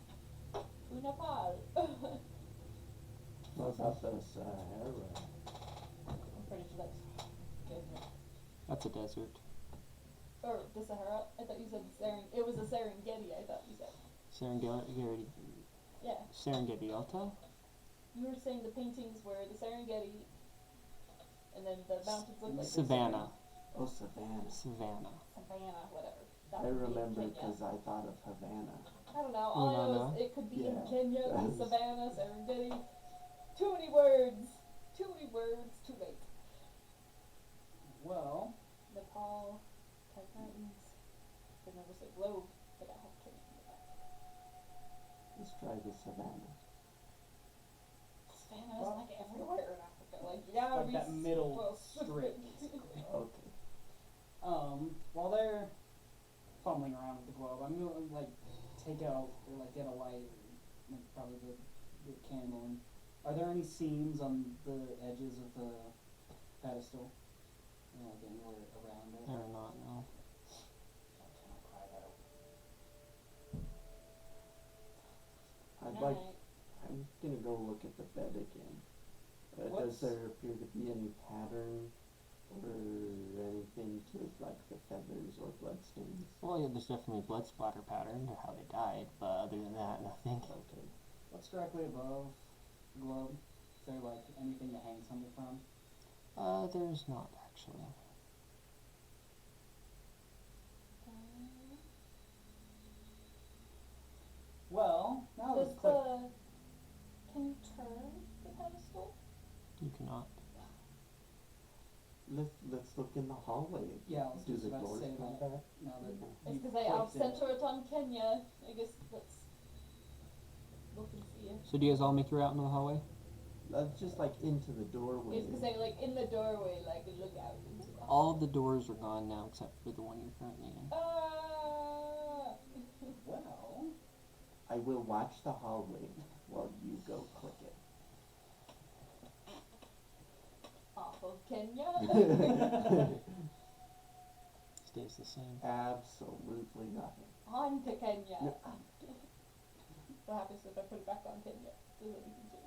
to Nepal. what about the Sahara? I'm pretty sure that's desert. That's a desert. Or the Sahara. I thought you said it was a Serengeti, I thought you said. Serengeti. Yeah. Serengeti Alta? You were saying the paintings were the Serengeti, and then the mountains look like Savannah. Oh, Savannah. Savannah. Savannah, whatever. That I would be in remember Kenya. because I thought of Havana. I don't know. All I know Havana? is it could be in Yeah. Kenya, Savannah, Serengeti. Too many words. Too many words. Too late. Well, Nepal, Type Mountains. I never say globe, but I have Kenya. Let's try the Savannah. Savannah is like everywhere in Africa. Like, yeah, like we that middle well, strait, basically. Okay. While they're fumbling around with the globe, I'm gonna like take out or like get a light, like probably the candle. And are there any seams on the edges of the pedestal? You know, like anywhere around it? They're not, no. Can I pry that open? I'd like. I'm gonna go look at the bed again. Does What's- there appear to be any pattern or anything to like the feathers or bloodstains? Well, yeah, there's definitely a blood splatter pattern to how they died, but other than that, nothing. Okay. What's directly above the globe? Is there like anything to hang something from? There's not actually. Well, now Does let's click. can you turn the pedestal? You cannot. Let's look in the hallway. Yeah, I was Do just the about to doors say come that. back? Now that It's you've because I'll clicked center it on Kenya. I guess let's look and see it. So do you guys all make your way out into the hallway? Just like into the doorway. It's because I like in the doorway, like look out into the All the doors are gone now except for the one you're currently in. Well, I will watch the hallway while you go click it. off of Kenya. Stays the same. Absolutely nothing. On to Kenya. No. What happens if I put it back on Kenya? Does anything change?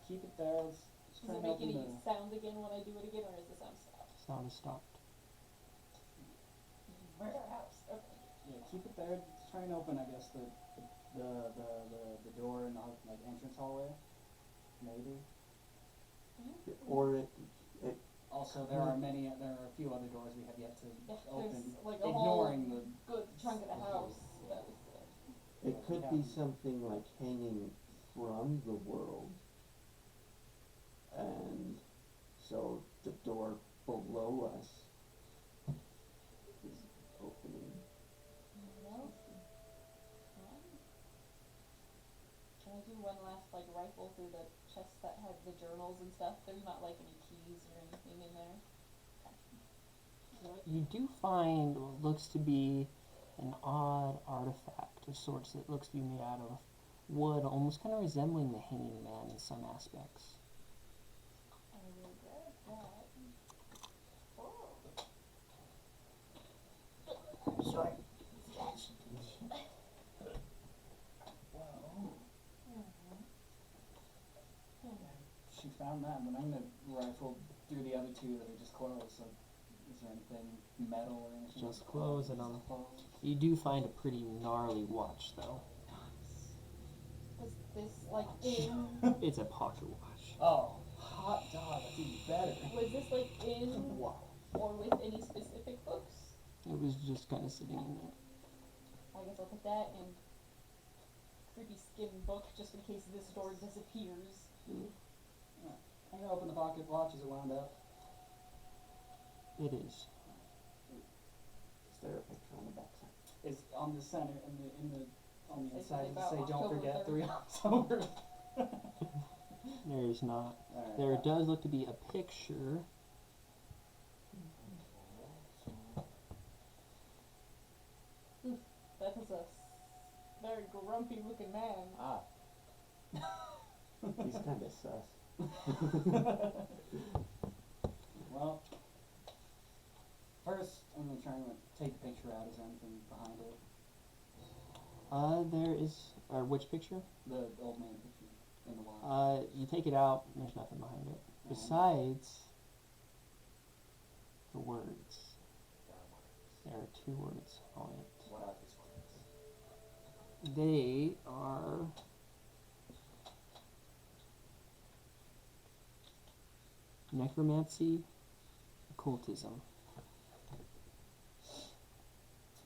keep it there. Let's Does try it and make open any the. sound again when I do it again, or is the sound stopped? Sound is stopped. Murder house. Okay. Yeah, keep it there. Let's try and open, I guess, the door in the like entrance hallway. Maybe. Or it Also, there are a few other doors we have yet to Yeah, open. there's like a Ignoring whole good chunk of the house. That was it could be something like hanging from the world. And so the door below us is opening. Well, can I do one last like rifle through the chest that had the journals and stuff? There's not like any keys or anything in there. You do find what looks to be an odd artifact of sorts that looks to be made out of wood, almost kind of resembling the Hanging Man in some aspects. I will grab that. Oh. Short. Well, she found that, but I'm gonna rifle through the other two that are just closed. So, is there anything metal or anything? Just clothes and Just closed. You do find a pretty gnarly watch, though. Was this like in? It's a pocket watch. Oh, hot dog, that's even better. Was this like in Wow. or with any specific books? It was just kind of sitting in there. I guess I'll put that in creepy skin book just in case this door disappears. I'm gonna open the pocket watch. Is it wound up? It is. Is there a picture on the backside? Is on the center on the Say inside. something Does it say about don't October forget 3rd. 3 October? There is not. Alright. There does look to be a picture. That is a very grumpy looking man. Ah, He's kind of sus. Well, first I'm gonna try and take the picture out. Is there anything behind it? There is. Which picture? The old man picture in the watch. You take it out, and there's nothing behind it. Besides the words. There are 2 words on it. what are these words? They are necromancy, occultism.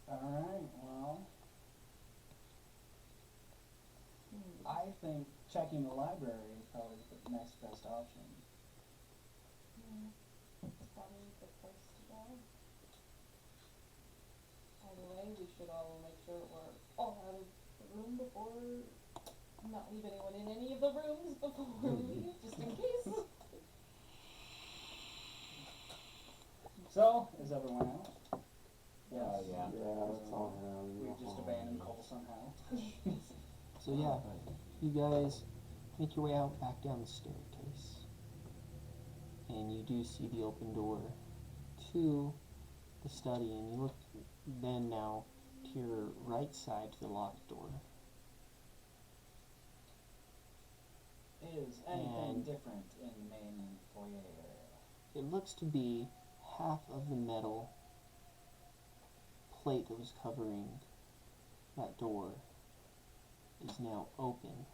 Alright, well, I think checking the library is probably the next best option. It's probably the place to go. Either way, we should all make sure we're all out of the room before, not leave anyone in any of the rooms before we leave, just in case. So, is everyone out? Yeah. Yeah, let's all around. We just abandoned Cole somehow. So yeah, you guys make your way out back down the staircase. And you do see the open door to the study, and you look then now to your right side to the locked door. Is anything And- different in the main foyer area? It looks to be half of the metal plate that was covering that door is now open.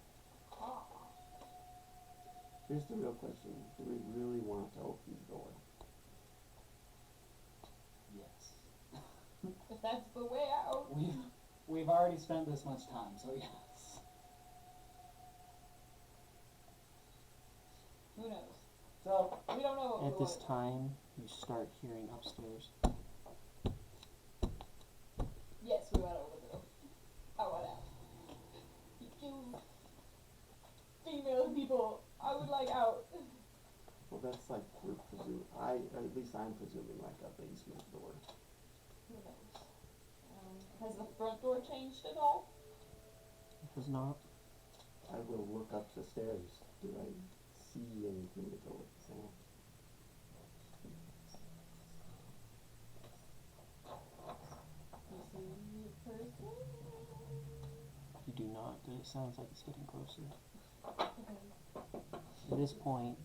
Here's the real question. Do we really want to open the door? Yes. If that's the way out. We've already spent this much time, so yes. Who knows? So, We don't know what At this time, you start hearing upstairs. Yes, we went over there. I want out. You female people, I would like out. Well, that's like we're presuming. Or at least I'm presuming like a basement door. Who knows? Has the front door changed at all? It was not. I will look up the stairs. Do I see anything to go with the sound? You see a person? You do not. It sounds like it's getting closer. Okay. At this point,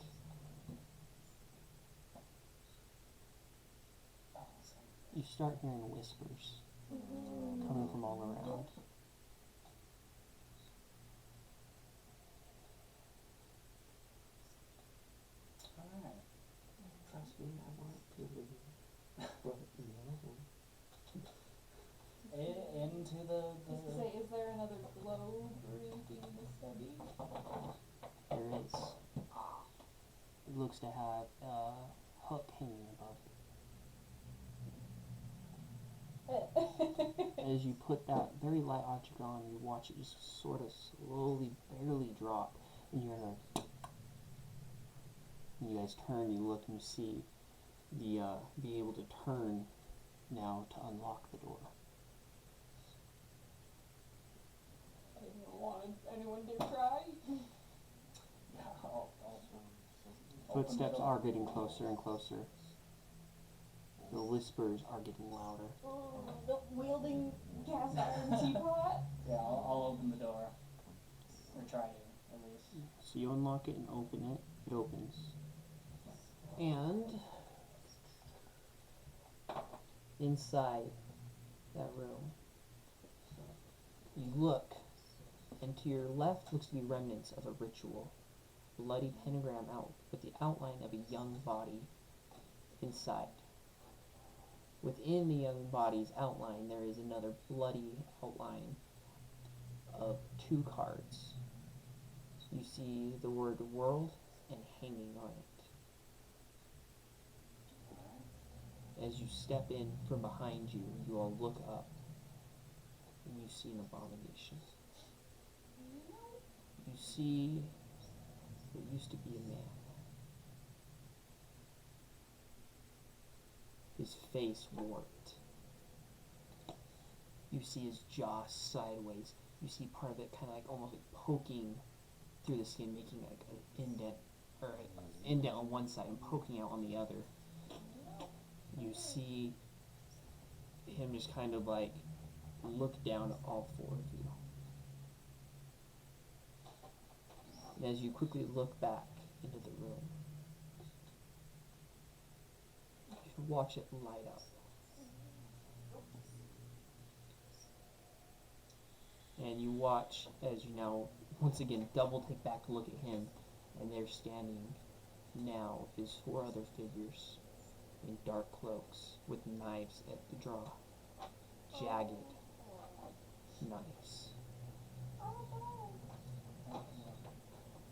you start hearing whispers coming from all around. alright. Trust me, I want to leave. But no. Into Just to say, is there another globe or anything in the study? There is. It looks to have a hook hanging above it. As you put that very light object on, you watch it just sort of slowly, barely drop, and you're in a. You guys turn, you look, and you see the be able to turn now to unlock the door. Anyone dare try? Yeah, I'll Footsteps are getting closer and closer. The whispers are getting louder. Oh, the wielding cast iron teapot. Yeah, I'll open the door. Or try to, at least. So you unlock it and open it. It opens. And inside that room, you look, and to your left looks to be remnants of a ritual. Bloody pentagram out with the outline of a young body inside. Within the young body's outline, there is another bloody outline of 2 cards. You see the word world and hanging on it. As you step in from behind you, you all look up and you see an abomination. You see what used to be a man. His face warped. You see his jaw sideways. You see part of it kind of like almost like poking through the skin, making like an indent, or an indent on one side and poking out on the other. You see him just kind of like look down at all 4 of you. And as you quickly look back into the room, you watch it light up. And you watch as you now, once again, double take back to look at him, and there standing now is 4 other figures in dark cloaks with knives at the draw. Jagged knives.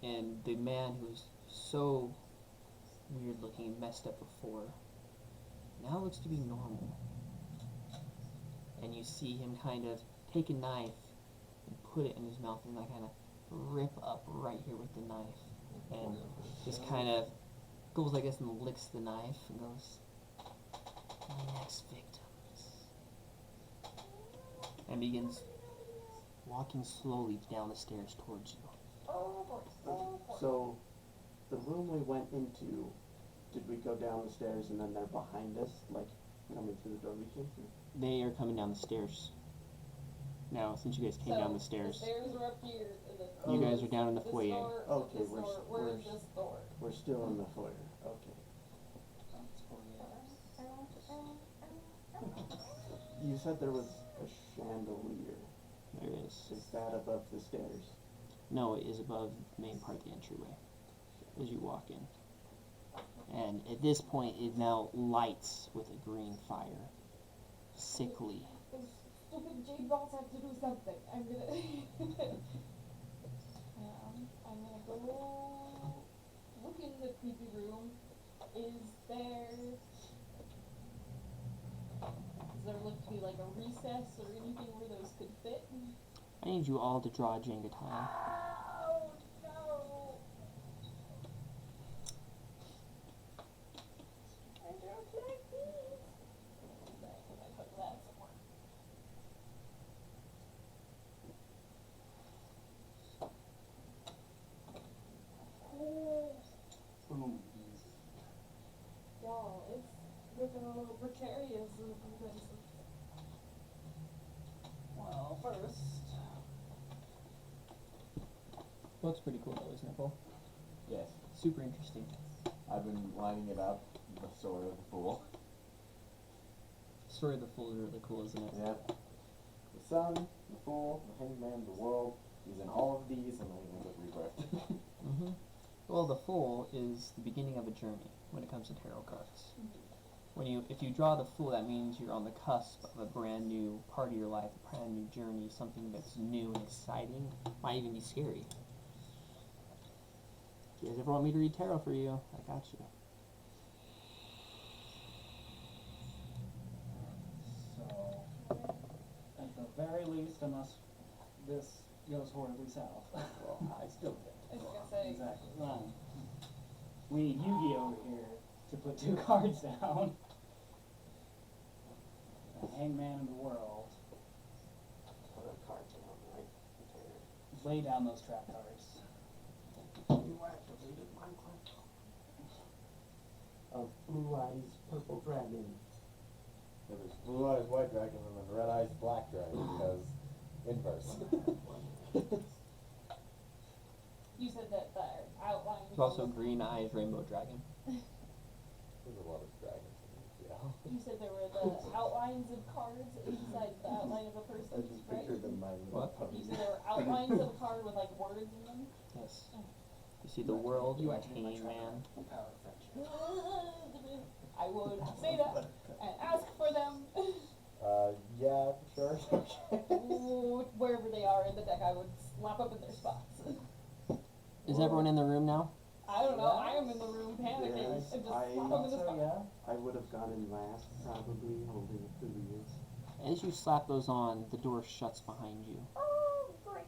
And the man who's so weird looking and messed up before now looks to be normal. And you see him kind of take a knife and put it in his mouth and like kind of rip up right here with the knife. And just kind of goes like this and licks the knife and goes, "My next victims." And begins walking slowly down the stairs towards you. So, the room we went into, did we go down the stairs and then they're behind us, like coming through the door we came through? They are coming down the stairs. Now, since you guys came down the stairs, The stairs are up here, and then you guys are down in the this foyer. door, Okay, this we're door, s- where we're is s- this door? We're still in the foyer. Okay. You said there was a chandelier. There is. Is that above the stairs? No, it is above the main part of the entryway as you walk in. And at this point, it now lights with a green fire. Sickly. Those stupid jade balls have to do something. I'm gonna, I'm gonna go look in the creepy room. Is there look to be like a recess or anything where those could fit? I need you all to draw a Jenga tile. Oh no! I don't like these. I put that somewhere. Oh, Boom. y'all, it's looking a little precarious. Well, first, Looks pretty cool though, isn't it, Paul? Yes. Super interesting. I've been lining it up, the sword of the fool. Story of the Fool is really cool, isn't it? Yep. The sun, the fool, the hangman, the world. He's in all of these, and then he ends up rebirth. Mm-hmm. Well, the Fool is the beginning of a journey when it comes to tarot cards. If you draw the Fool, that means you're on the cusp of a brand new part of your life, a brand new journey, something that's new and exciting, might even be scary. If you guys ever want me to read tarot for you, I got you. so, at the very least, unless this goes horribly south. Well, I still I was gonna say, Exactly. We need Yugi over here to put 2 cards down. The hangman in the world. put a card down, right? Container. lay down those trap cards. You activated my class. Of blue eyes, purple dragon. If it's blue eyes white dragon and then red eyes black dragon because inverse. You said that the outline. There's also green eyes rainbow dragon. There's a lot of dragons in it, yeah. You said there were the outlines of cards inside the outline of a I person, just right? pictured them my little What? You puppy. said there were outlines of a card with like words in them. Yes. You see the world, You you activate my pain trap man. card. Power of friendship. I would say that and ask for them. Yeah, sure, okay. Wherever they are in the deck, I would slap up in their spots. Is everyone in the room now? I don't know. I am in the room panicking Yes, and just I- slap them in the So, spot. yeah. I would have gone in last, probably, holding it through the years. As you slap those on, the door shuts behind you. Oh, great.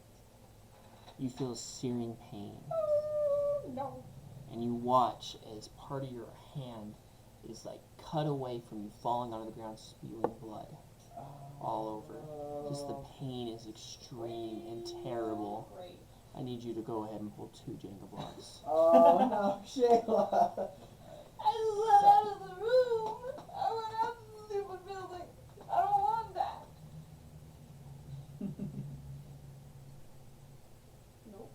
You feel searing pain, Oh, no. and you watch as part of your hand is like cut away from you, falling onto the ground, spewing blood all over. Just the pain is extreme and terrible. Great. I need you to go ahead and pull 2 Jenga blocks. Oh no, Shayla! I just went out of the room. I went out of the stupid building. I don't want that. Nope.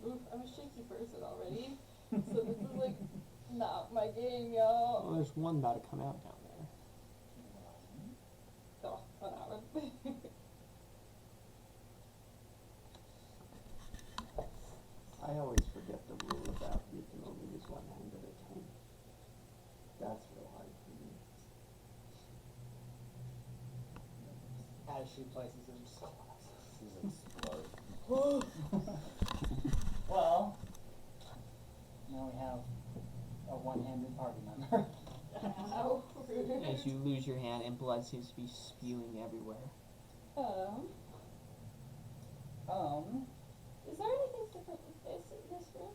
Oof, I'm a shaky person already. So this is like not my game, y'all. Well, there's one about to come out down there. Oh, on that one. I always forget the rule about you can only use one hand at a time. That's real hard for me. As she places it, just Explode. well, now we have a one-handed party member. Ow. As you lose your hand and blood seems to be spewing everywhere. Is there anything different with this in this room?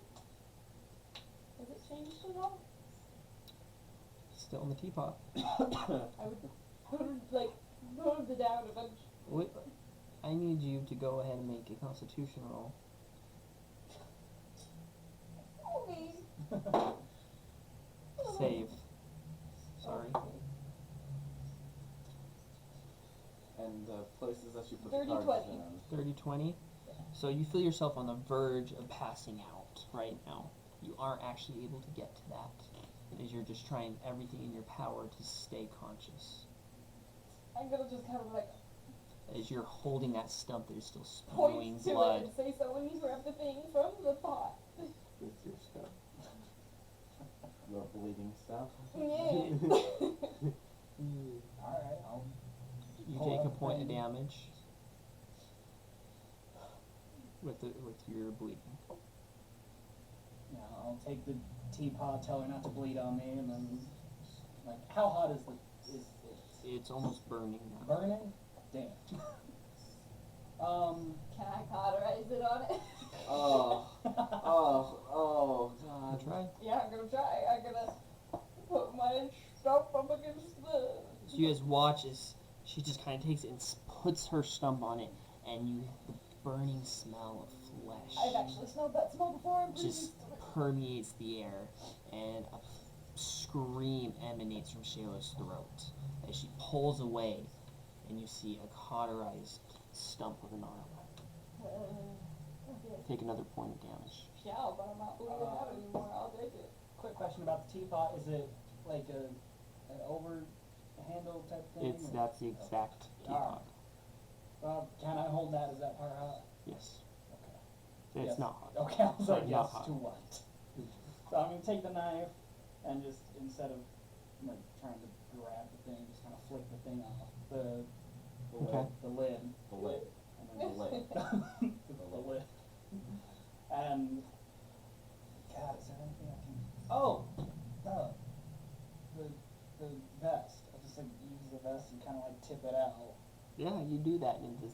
Has it changed at all? Still in the teapot. I would like move it down eventually. Wait, I need you to go ahead and make a constitution roll. Okay. Save. Sorry. And the places that you put Dirty the cards 20. in. 30-20. So you feel yourself on the verge of passing out right now. You aren't actually able to get to that, as you're just trying everything in your power to stay conscious. I'm gonna just kind of like As you're holding that stump that is still spewing point to blood. it and say, "Someone needs to grab the thing from the pot." With your stuff. The bleeding stuff. Yeah. Alright, I'll You pull take a out point the of thing. damage with your bleeding. Yeah, I'll take the teapot, tell her not to bleed on me, and then, like, how hot is it? It's almost burning now. Burning? Damn. Can I cauterize it on it? Oh, Wanna God. try? Yeah, I'm gonna try. I'm gonna put my stump up against the. So you guys watch as she just kind of takes it and puts her stump on it, and you the burning smell of flesh I've actually smelled that smell before. I'm just permeates the air, and a scream emanates from Shayla's throat as she pulls away, and you see a cauterized stump with an arm. Okay. Take another point of damage. Yeah, but I'm not bleeding out anymore. I'll take it. Quick question about the teapot. Is it like an over handle type thing? or- That's the exact teapot. Well, can I hold that? Is that part hot? Yes. Okay. It's Yes. not hot. Okay, I was Sorry, like, not yes, hot. too light. So I'm gonna take the knife and just, instead of like trying to grab the thing, just kind of flick the thing off. The Okay. the lid. The lid. And The then lid. the lid. And God, is there anything I can? Oh, no. The vest. I just like use the vest and kind of like tip it out. Yeah, you do that, and the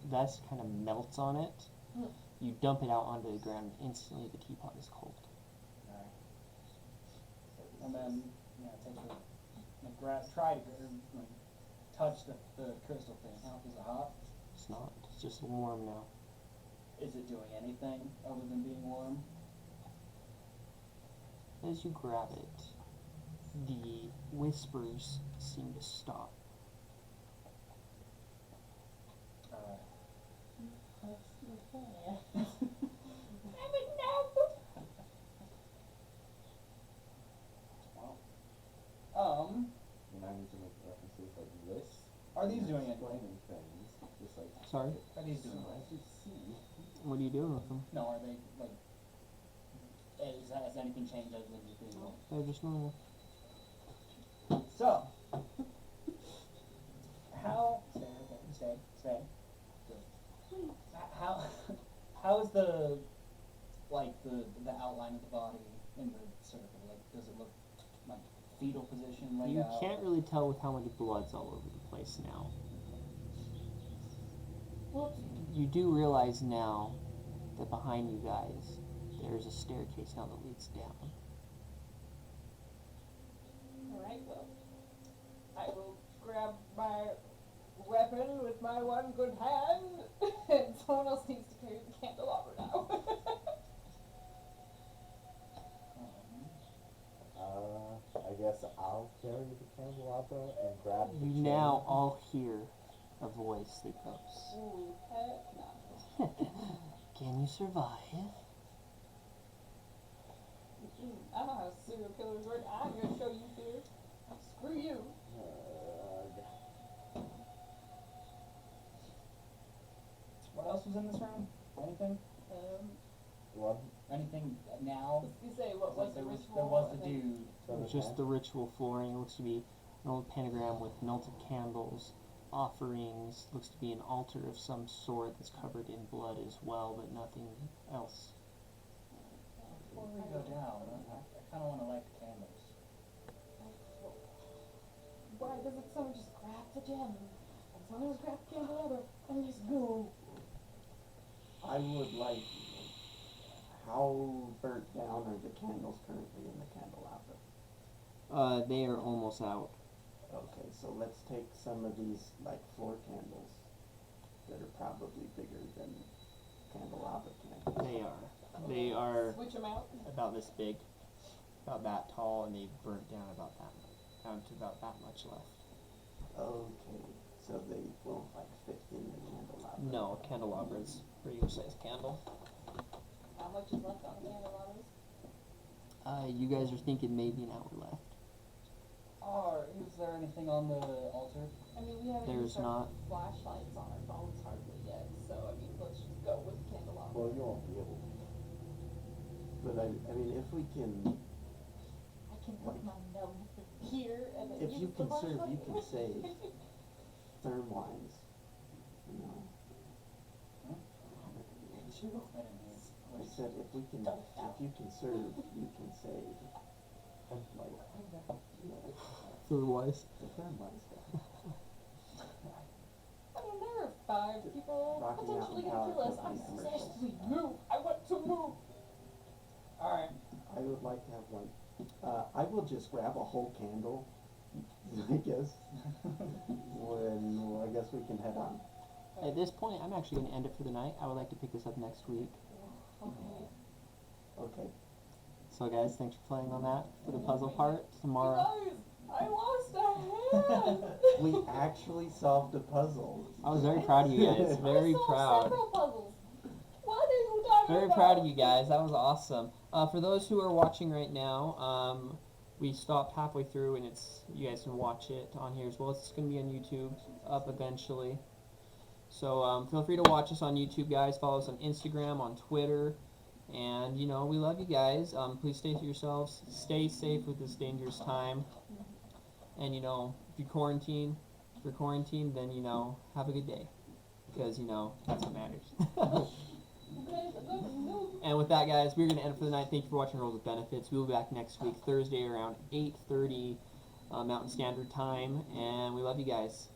vest kind of melts on it. Hmm. You dump it out onto the ground, and instantly the teapot is cold. Alright. And then, take the, like, try to, like, touch the crystal thing. How is it hot? It's not. It's just warm now. Is it doing anything other than being warm? As you grab it, the whispers seem to stop. Alright. Well, You know, I need to make references like this. are these doing anything? Explaining things, just like. Sorry? Are these doing So anything? as you see, What are you doing with them? No, are they like? Has anything changed other than just being warm? They're just normal. So, how stay. Good. How is the outline of the body in the circle? Like, does it look like fetal position laid You out? can't really tell with how much blood's all over the place now. You do realize now that behind you guys, there's a staircase now that leads down. Alright, well, I will grab my weapon with my one good hand, and someone else needs to carry the candelabra now. I guess I'll carry the candelabra and grab the You chain. now all hear a voice that goes, Ooh, heck no. "Can you survive?" I know how serial killers work. I'm gonna show you fear. Screw you. What else was in this room? Anything? Blood. Anything now? You say what was the There ritual? was and the then- dude. It was just the ritual flooring. It looks to be an old pentagram with melted candles, offerings. Looks to be an altar of some sort that's covered in blood as well, but nothing else. Before we go down, I kind of want to light the candles. Why doesn't someone just grab the gem? And someone just grab the candelabra and just go. I would like, how burnt down are the candles currently in the candelabra? They are almost out. Okay, so let's take some of these, like, floor candles that are probably bigger than candelabra candles. They are Switch them out. about this big, about that tall, and they've burnt down down to about that much left. Okay, so they won't, like, fit in the candelabra? No, candelabra's a pretty good sized candle. How much is left on the candelabras? You guys are thinking maybe an hour left. Is there anything on the altar? I mean, we haven't There's used our not. flashlights on our phones hardly yet, so I mean, let's just go with the candelabra. Well, you won't be able to. But I mean, if we can, I can put my nose here and then if use you the conserve, you flashlight. can save therm-wise, you know? I didn't hear. I said, if you conserve, you can save. Like, Otherwise, the therm-wise guy. I mean, there are 5 people Rocky potentially Mountain gonna kill Power us. I Company said commercial. we move. I want to move. Alright. I would like to have one. I will just grab a whole candle, I guess. I guess we can head on. at this point, I'm actually going to end it for the night. I would like to pick this up next week. Okay. Okay. So, guys, thanks for playing on that for the puzzle part. Tomorrow. Guys, I lost a hand. We actually solved a puzzle. I was very proud of you guys. Very I solved proud. several puzzles. What are you talking Very about? proud of you guys. That was awesome. For those who are watching right now, we stopped halfway through, and you guys can watch it on here as well. It's going to be on YouTube up eventually. So feel free to watch us on YouTube, guys. Follow us on Instagram, on Twitter, and we love you guys. Please stay to yourselves. Stay safe with this dangerous time. And if you're quarantined, then have a good day, because that's what matters. And with that, guys, we're going to end it for the night. Thank you for watching Rolls with Benefits. We'll be back next week, Thursday, around 8:30 Mountain Standard Time. And we love you guys.